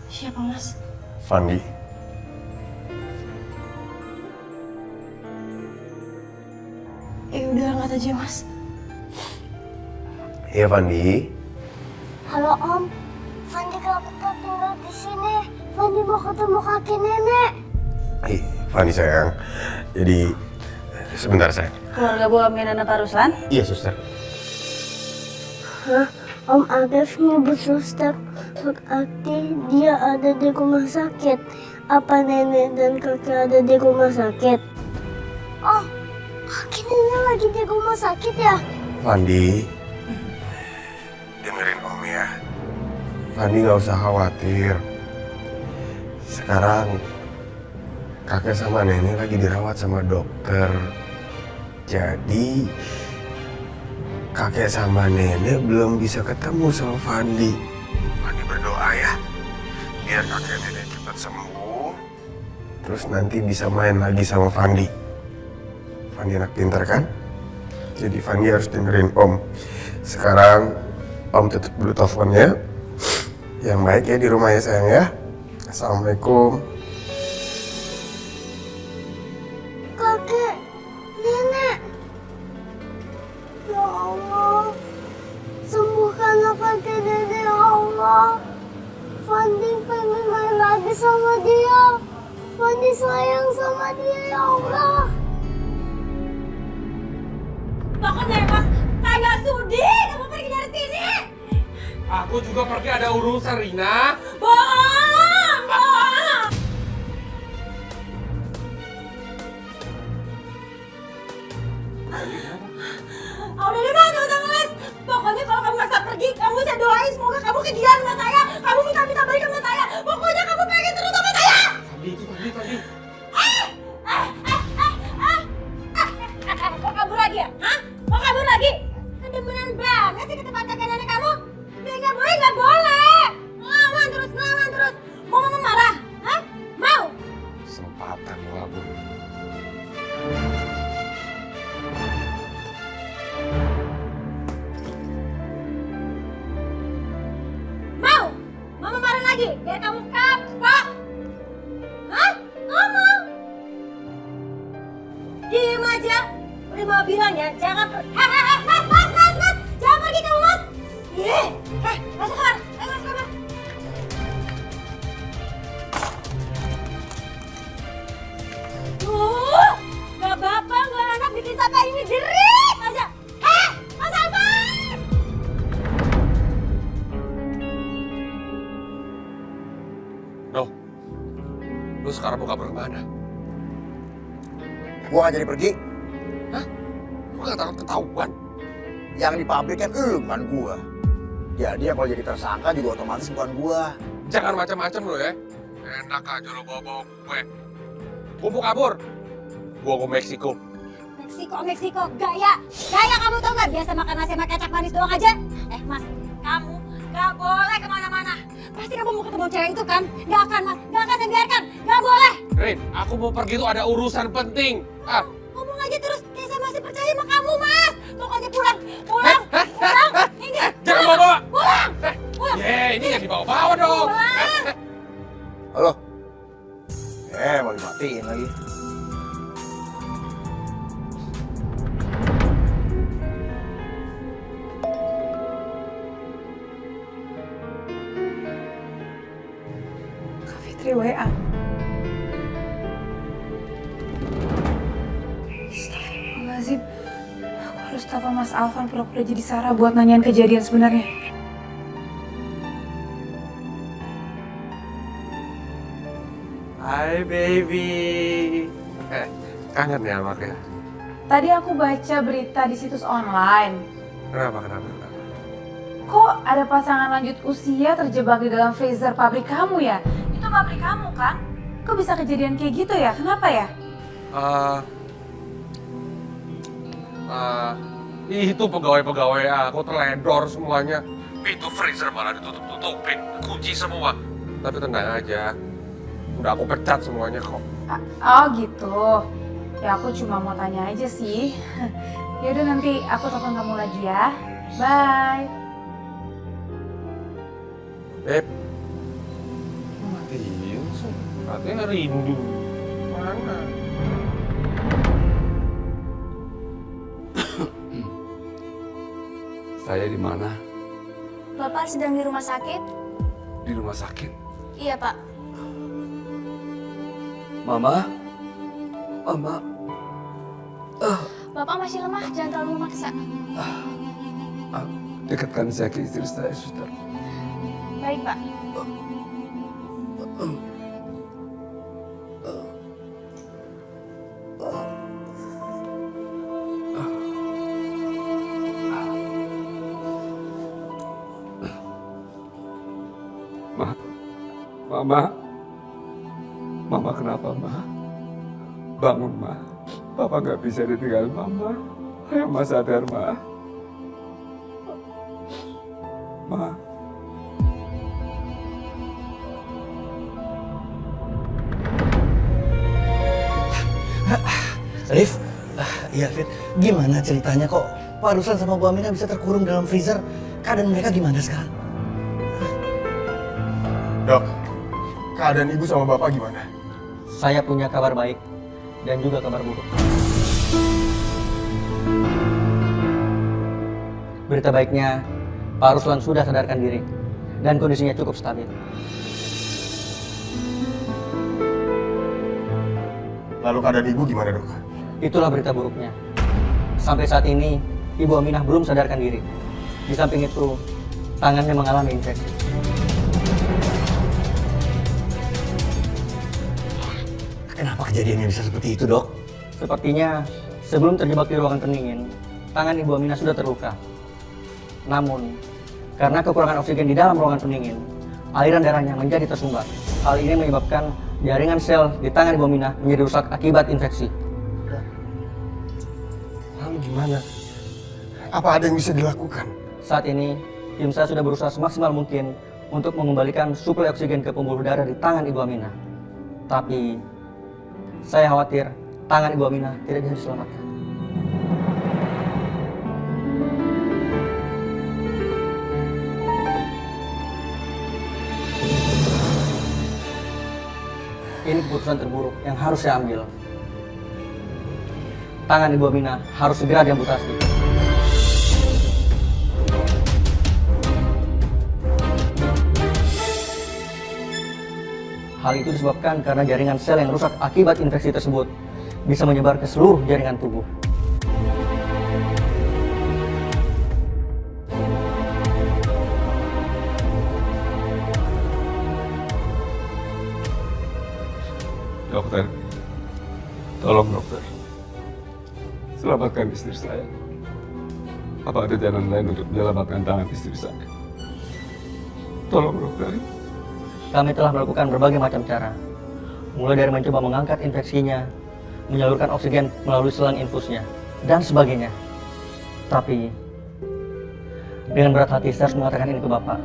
Siapa Mas? Fandi. Udah angkat aja Mas. Iya Fandi. Halo Om, Fandi gak betah tinggal di sini. Fandi mau ketemu kakek nenek. Fandi sayang. Jadi sebentar sayang. Keluarga Bu Aminah dan Pak Ruslan? Iya, suster. Hah? Om Arif nyebut suster, berarti dia ada di rumah sakit. Apa nenek dan kakek ada di rumah sakit? Oh, kakek nenek lagi di rumah sakit ya? Fandi, dengerin Om ya. Fandi nggak usah khawatir. Sekarang kakek sama nenek lagi dirawat sama dokter. Jadi kakek sama nenek belum bisa ketemu sama Fandi. Fandi berdoa ya, biar kakek nenek cepat sembuh. Terus nanti bisa main lagi sama Fandi. Fandi anak pintar kan? Jadi Fandi harus dengerin Om. Sekarang Om tutup dulu teleponnya. Yang baik ya di rumah ya sayang ya. Assalamualaikum. Kakek, nenek. Ya Allah, sembuhkanlah kakek nenek ya Allah. Fandi pengen main lagi sama dia. Fandi sayang sama dia ya Allah. Pokoknya Mas, saya nggak sudi kamu pergi dari sini. Aku juga pergi ada urusan, Rina. Bohong, bohong. Udah deh Mas, gak usah ngeles. Pokoknya kalau kamu maksa pergi, kamu bisa doain semoga kamu kegiatan sama saya. Kamu minta balik sama saya. Pokoknya kamu pengen terus sama saya. Fandi. Mau kabur lagi ya? Hah? Mau kabur lagi? Kedemenan banget sih ke tempat kakek nenek kamu. Nggak boleh, nggak boleh. Ngelawan terus. Mau mama marah? Hah? Mau? Kesempatan melabur. Mau? Mama marah lagi? Biar kamu kapok. Hah? Ngomong. Diem aja. Udah mau bilang ya, jangan Mas. Jangan pergi kamu, Mas. Masuk kamar. Ayo masuk kamar. Gak bapak, gak anak bikin sampai ini jerit aja. Mas Alvan! Lu sekarang mau kabur kemana? Gua gak jadi pergi. Lu gak takut ketahuan? Yang di pabrik kan bukan gua. Jadi ya kalau jadi tersangka juga otomatis bukan gua. Jangan macam-macam lo ya. Enak aja lo bawa-bawa gue. Gue mau kabur. Gue ke Meksiko. Meksiko, gaya kamu tau gak? Biasa makan nasi sama kecap manis doang aja. Mas, kamu gak boleh kemana-mana. Pasti kamu mau ketemu cewek itu kan? Gak akan Mas, gak akan saya biarkan. Gak boleh. Rin, aku mau pergi tuh ada urusan penting. Ngomong aja terus, kayak saya masih percaya sama kamu Mas. Pokoknya pulang. Ini. Jangan bawa-bawa. Pulang. Ini yang dibawa-bawa dong. Halo. Mau dimatiin lagi. Kak Fitri WA. Astagfirullahaladzim. Aku harus telepon Mas Alvan pura-pura jadi Sarah buat nanyain kejadian sebenarnya. Hai baby. Kangen ya anaknya? Tadi aku baca berita di situs online. Kenapa? Kok ada pasangan lanjut usia terjebak di dalam freezer pabrik kamu ya? Itu pabrik kamu kan? Kok bisa kejadian kayak gitu ya? Kenapa ya? Itu pegawai-pegawai aku teledor semuanya. Pintu freezer malah ditutup-tutupin, kunci semua. Tapi tenang aja, udah aku pecat semuanya kok. Oh gitu. Ya aku cuma mau tanya aja sih. Yaudah nanti aku telepon kamu lagi ya. Bye. Beb, matiin sih. Katanya rindu. Mana? Saya di mana? Bapak sedang di rumah sakit? Di rumah sakit. Iya, Pak. Mama? Bapak masih lemah, jangan terlalu memaksa. Dekatkan saya ke istri saya, suster. Baik, Pak. Mama kenapa, Ma? Bangun, Ma. Papa nggak bisa ditinggal Mama. Ayo, Ma, sadar, Ma. Ma. Rif, iya Fit, gimana ceritanya kok Pak Ruslan sama Bu Aminah bisa terkurung dalam freezer? Keadaan mereka gimana sekarang? Dok, keadaan ibu sama bapak gimana? Saya punya kabar baik dan juga kabar buruk. Berita baiknya, Pak Ruslan sudah sadarkan diri dan kondisinya cukup stabil. Lalu keadaan ibu gimana, Dok? Itulah berita buruknya. Sampai saat ini, Ibu Aminah belum sadarkan diri. Di samping itu, tangannya mengalami infeksi. Kenapa kejadiannya bisa seperti itu, Dok? Sepertinya, sebelum terjebak di ruangan pendingin, tangan Ibu Aminah sudah terluka. Namun, karena kekurangan oksigen di dalam ruangan pendingin, aliran darahnya menjadi tersumbat. Hal ini menyebabkan jaringan sel di tangan Ibu Aminah menjadi rusak akibat infeksi. Lalu gimana? Apa ada yang bisa dilakukan? Saat ini, tim saya sudah berusaha semaksimal mungkin untuk mengembalikan suplai oksigen ke pembuluh darah di tangan Ibu Aminah. Tapi, saya khawatir tangan Ibu Aminah tidak bisa diselamatkan. Ini keputusan terburuk yang harus saya ambil. Tangan Ibu Aminah harus segera diamputasi. Hal itu disebabkan karena jaringan sel yang rusak akibat infeksi tersebut bisa menyebar ke seluruh jaringan tubuh. Dokter, tolong dokter, selamatkan istri saya. Apa ada jalan lain untuk menyelamatkan tangan istri saya? Tolong dokter. Kami telah melakukan berbagai macam cara, mulai dari mencoba mengangkat infeksinya, menyalurkan oksigen melalui selang infusnya, dan sebagainya. Tapi, dengan berat hati saya harus mengatakan ini ke Bapak.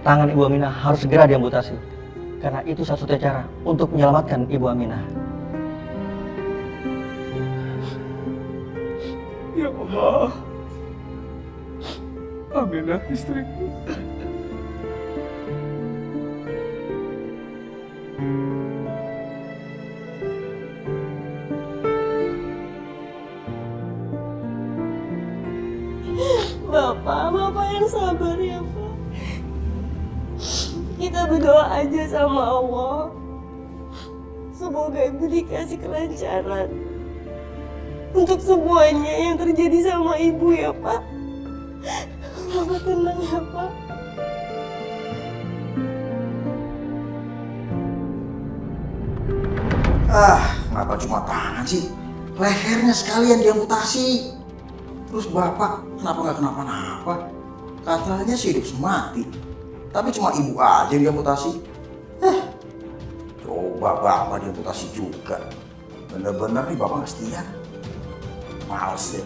Tangan Ibu Aminah harus segera diamputasi, karena itu satu-satunya cara untuk menyelamatkan Ibu Aminah. Ya Allah, Aminah istriku. Bapak yang sabar ya, Pak. Kita berdoa aja sama Allah. Semoga Ibu dikasih kelancaran untuk semuanya yang terjadi sama Ibu ya, Pak. Bapak tenang ya, Pak. Kenapa cuma tangan sih? Lehernya sekalian diamputasi. Terus bapak kenapa nggak kenapa-napa? Katanya sih hidup semati. Tapi cuma ibu aja yang diamputasi. Coba bapak diamputasi juga. Bener-bener nih bapak nggak setia. Males deh.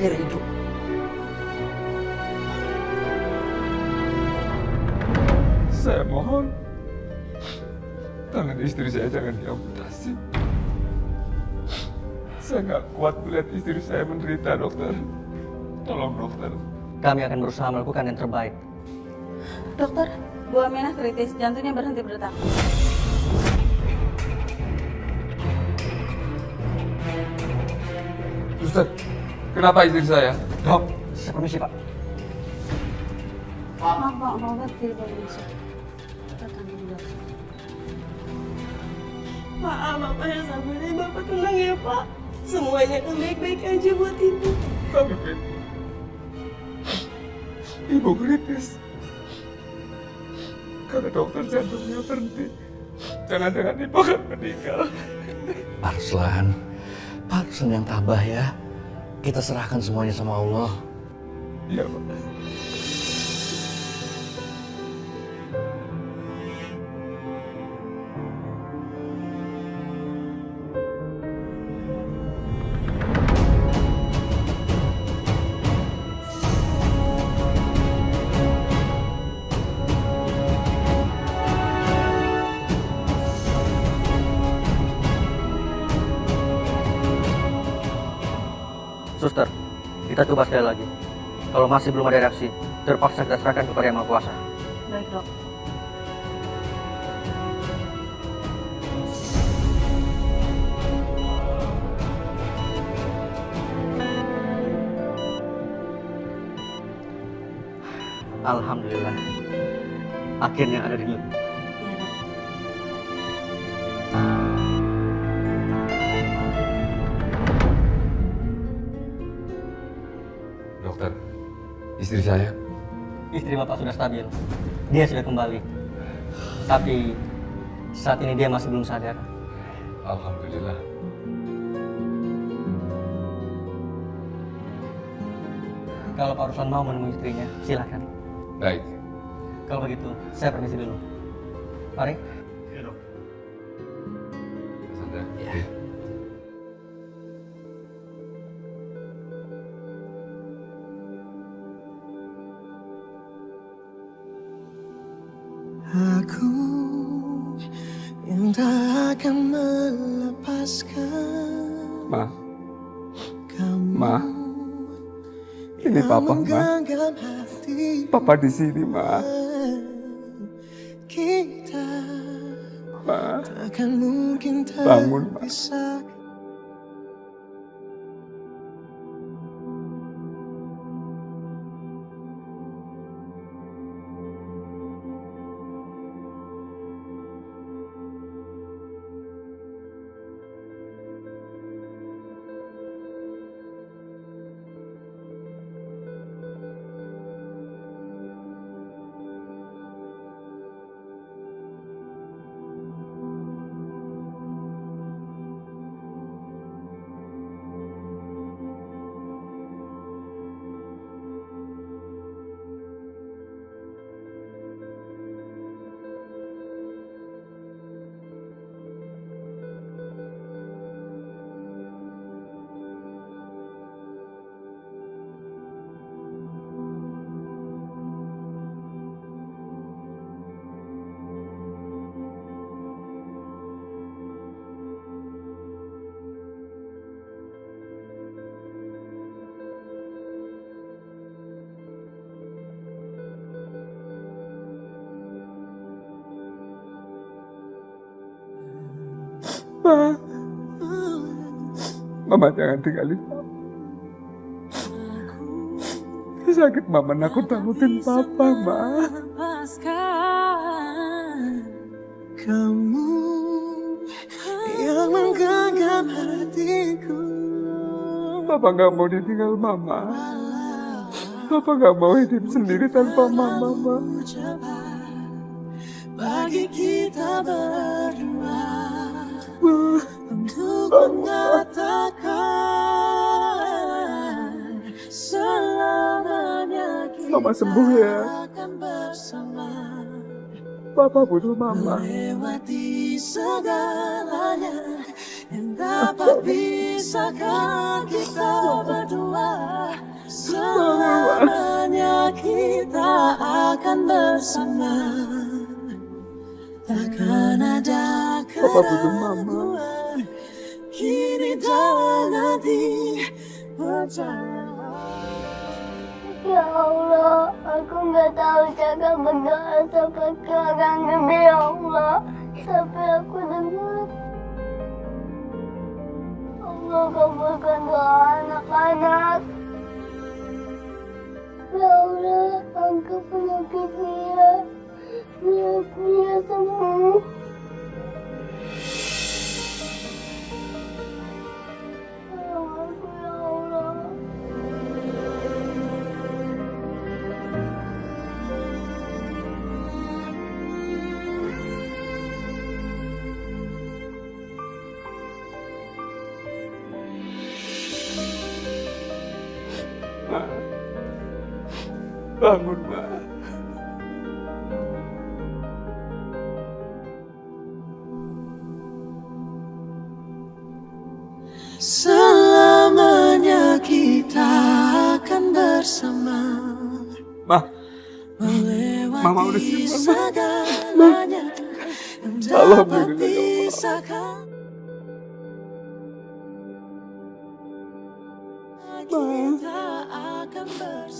Air hidup. Saya mohon, tangan istri saya jangan diamputasi. Saya nggak kuat melihat istri saya menderita, dokter. Tolong, dokter. Kami akan berusaha melakukan yang terbaik. Dokter, Bu Aminah kritis, jantungnya berhenti berdetak. Suster, kenapa istri saya? Dok, saya permisi Pak. Maaf, Bapak tidak bisa. Pak, Bapak yang sabar ya, Bapak tenang ya Pak. Semuanya akan baik-baik aja buat Ibu. Tapi Fit, Ibu kritis. Karena dokter jantungnya berhenti. Jangan-jangan Ibu akan meninggal. Pak Ruslan yang tabah ya. Kita serahkan semuanya sama Allah. Iya, Pak. Suster, kita coba sekali lagi. Kalau masih belum ada reaksi, terpaksa kita serahkan kepada Yang Maha Kuasa. Baik dok. Alhamdulillah, akhirnya ada di Dokter, istri saya. Istri Bapak sudah stabil. Dia sudah kembali. Tapi saat ini dia masih belum sadar. Alhamdulillah. Kalau Pak Ruslan mau menemui istrinya, silakan. Baik. Kalau begitu, saya permisi dulu. Mari. Iya, Dok. Sandra. Ya. Aku yang tak akan melepaskan Ma. kamu. Ma. Ini Papa, Ma. Papa di sini, Ma. Kita Ma. takkan mungkin Bangun, Ma. terpisah. Ma. Mama jangan tinggalin Papa. Sakit Mama nakut-nakutin Papa, Ma. Kamu yang menggenggam hatiku. Papa gak mau ditinggal Mama. Papa gak mau hidup sendiri tanpa Mama, Ma. Bagi kita berdua untuk mengatakan selamanya kita Mama sembuh ya. akan bersama. Papa butuh Mama. Melewati segalanya yang dapat pisahkan kita berdua. Selamanya kita akan bersama. Takkan ada keraguan kini dan nanti percaya. Ya Allah, aku nggak tahu cara berdoa seperti orang Nabi, ya Allah. Sampai aku dengar Allah kabulkan doa anak-anak. Ya Allah, angkat penyakitnya. Biar dia sembuh. Ya Allah. Bangun, Ma. Selamanya kita akan bersama. Ma. Mama udah siap, Ma. Alhamdulillah, ya Allah.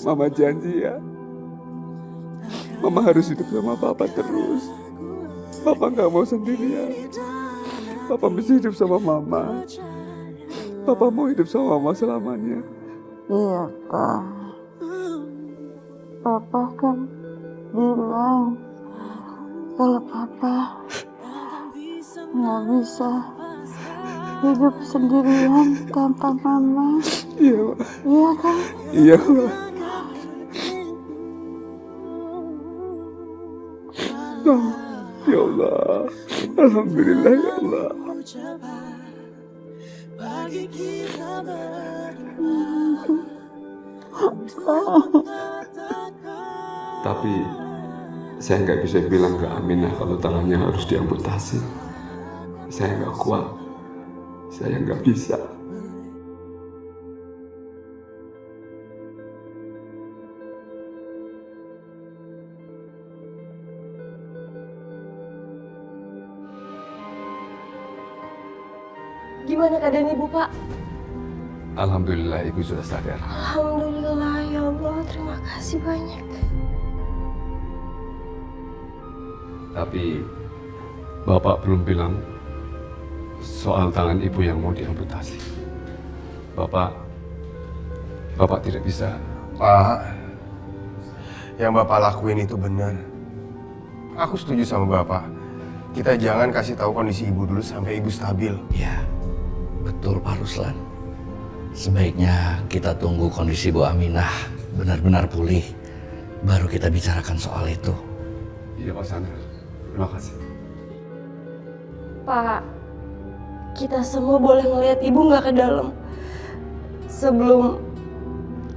Mama janji ya, Mama harus hidup sama Papa terus. Papa nggak mau sendirian. Papa mesti hidup sama Mama. Papa mau hidup sama Mama selamanya. Iya, Kak. Papa kan bilang kalau Papa nggak bisa hidup sendirian tanpa Mama. Iya, Ma. Iya kan? Iya, Ma. Oh, ya Allah. Alhamdulillah, ya Allah. Tapi saya nggak bisa bilang ke Aminah kalau tangannya harus diamputasi. Saya nggak kuat. Saya nggak bisa. Gimana keadaan ibu, Pak? Alhamdulillah ibu sudah sadar. Alhamdulillah, ya Allah, terima kasih banyak. Tapi Bapak belum bilang soal tangan ibu yang mau diamputasi. Bapak tidak bisa. Pak, yang Bapak lakuin itu benar. Aku setuju sama Bapak. Kita jangan kasih tahu kondisi ibu dulu sampai ibu stabil. Ya, betul Pak Ruslan. Sebaiknya kita tunggu kondisi Bu Aminah benar-benar pulih, baru kita bicarakan soal itu. Iya Pak Sandra, terima kasih. Pak, kita semua boleh ngelihat ibu nggak ke dalam sebelum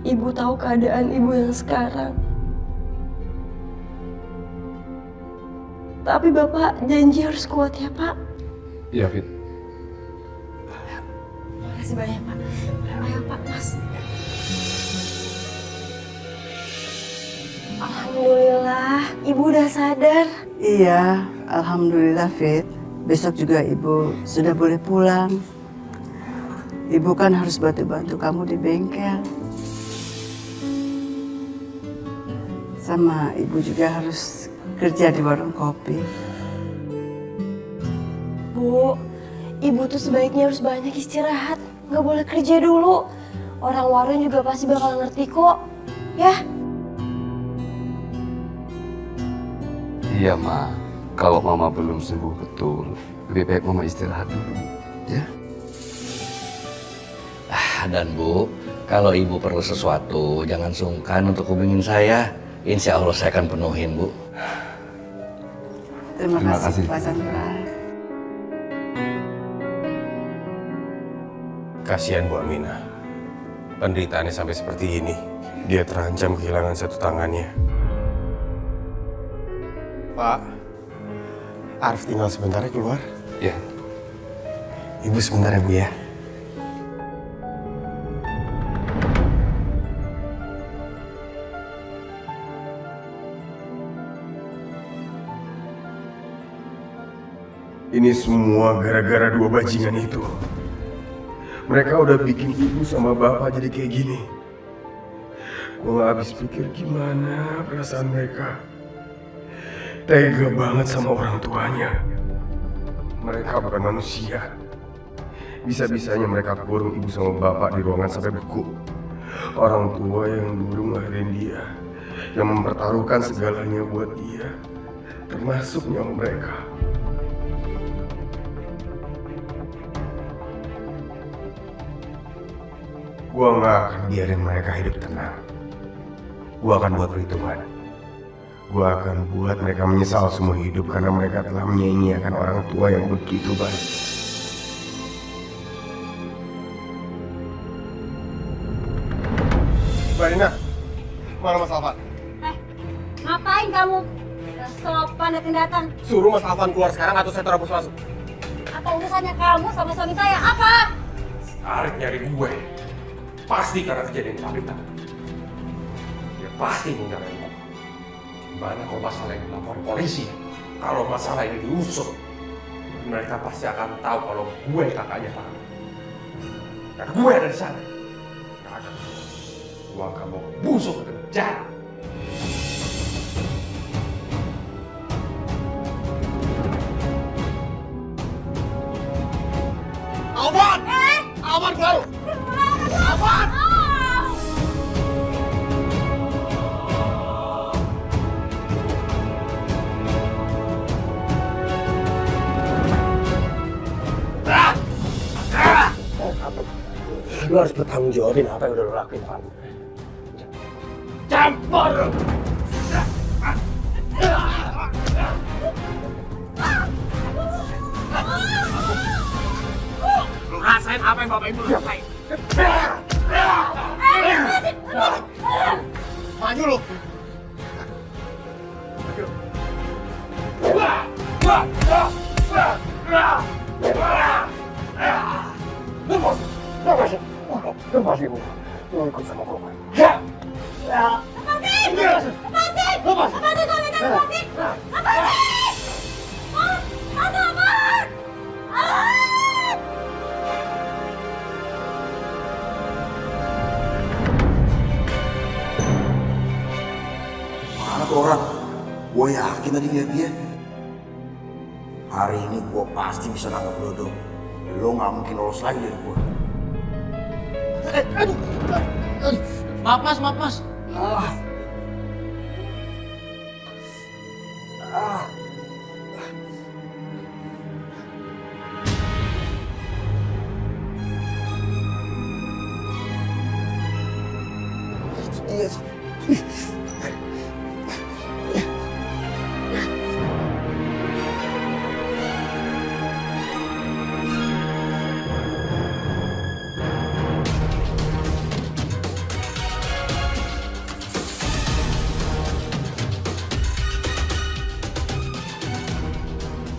ibu tahu keadaan ibu yang sekarang. Tapi Bapak janji harus kuat ya, Pak. Iya, Fit. Makasih banyak, Pak. Ayo, Pak, Mas. Alhamdulillah, Ibu udah sadar. Iya, alhamdulillah Fit. Besok juga Ibu sudah boleh pulang. Ibu kan harus bantu-bantu kamu di bengkel. Sama Ibu juga harus kerja di warung kopi. Bu, Ibu tuh sebaiknya harus banyak istirahat. Nggak boleh kerja dulu. Orang warung juga pasti bakal ngerti kok. Ya? Iya, Ma. Kalau Mama belum sembuh betul, lebih baik Mama istirahat dulu. Ya? Dan Bu, kalau Ibu perlu sesuatu, jangan sungkan untuk hubungin saya. Insya Allah saya akan penuhin, Bu. Terima kasih Pak Sandra. Kasihan Bu Aminah. Penderitaannya sampai seperti ini. Dia terancam kehilangan satu tangannya. Pak, Arif tinggal sebentar ya keluar. Ya. Ibu sebentar ya, Bu ya. Ini semua gara-gara dua bajingan itu. Mereka udah bikin ibu sama bapak jadi kayak gini. Gue gak habis pikir gimana perasaan mereka. Tega banget sama orang tuanya. Mereka bukan manusia. Bisa-bisanya mereka kurung ibu sama bapak di ruangan sampai beku. Orang tua yang dulu ngelahirin dia, yang mempertaruhkan segalanya buat dia, termasuk nyawa mereka. Gua nggak akan biarin mereka hidup tenang. Gua akan buat perhitungan. Gua akan buat mereka menyesal semua hidup karena mereka telah menyia-nyiakan orang tua yang begitu baik. Mbak Rina, mana Mas Alvan? Ngapain kamu? Gak sopan datang-datang. Suruh Mas Alvan keluar sekarang atau saya terhapus masuk. Apa urusannya kamu sama suami saya? Apa? Arif nyari gue. Pasti karena kejadian pabrik tadi. Dia pasti mengganggu gue. Gimana kalau masalah ini lapor polisi? Kalau masalah ini diusut, mereka pasti akan tahu kalau gue kakaknya Pak. Karena gue ada di sana. Kakak, gue akan mau busuk ke penjara. Alvan! Alvan keluar! Alvan! Lu harus bertanggung jawabin apa yang udah lu lakuin, Van. Campur! Lu rasain apa yang bapak ibu rasain? Maju lu! Lepas! Lepas ibu! Lu ikut sama gue. Lepasin! Lepasin! Lepasin suami saya, lepasin! Lepasin! Aduh, Amar! Mana tuh orang? Gue yakin tadi lihat dia. Hari ini gue pasti bisa nangkep Dodo. Lo nggak mungkin lolos lagi dari gue. Maaf mas. Yes.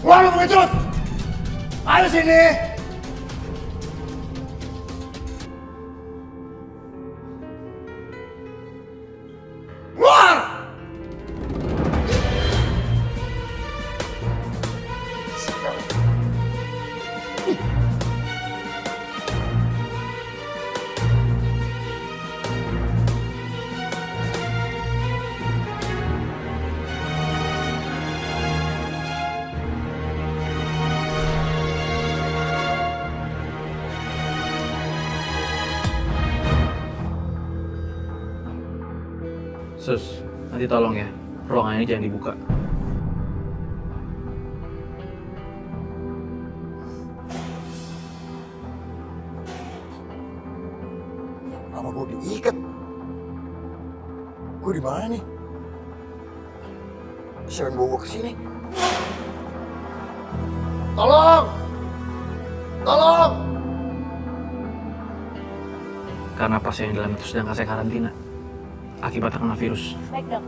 Wah, lu pengecut! Ayo sini! Keluar! Sus, nanti tolong ya, ruangan ini jangan dibuka. Apa gue diikat? Gue di mana nih? Siapa yang bawa gue kesini? Tolong! Tolong! Karena pasien yang dalam itu sedang kasih karantina akibat terkena virus. Baik, Dok.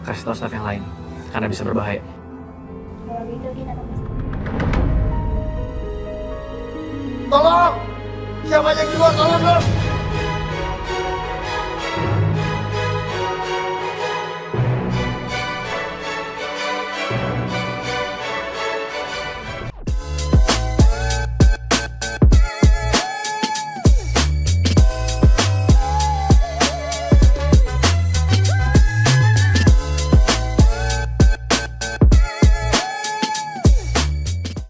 Kasih tahu staf yang lain, karena bisa berbahaya. Kalau gitu kita tunggu. Tolong! Siapa yang di luar? Tolong dong!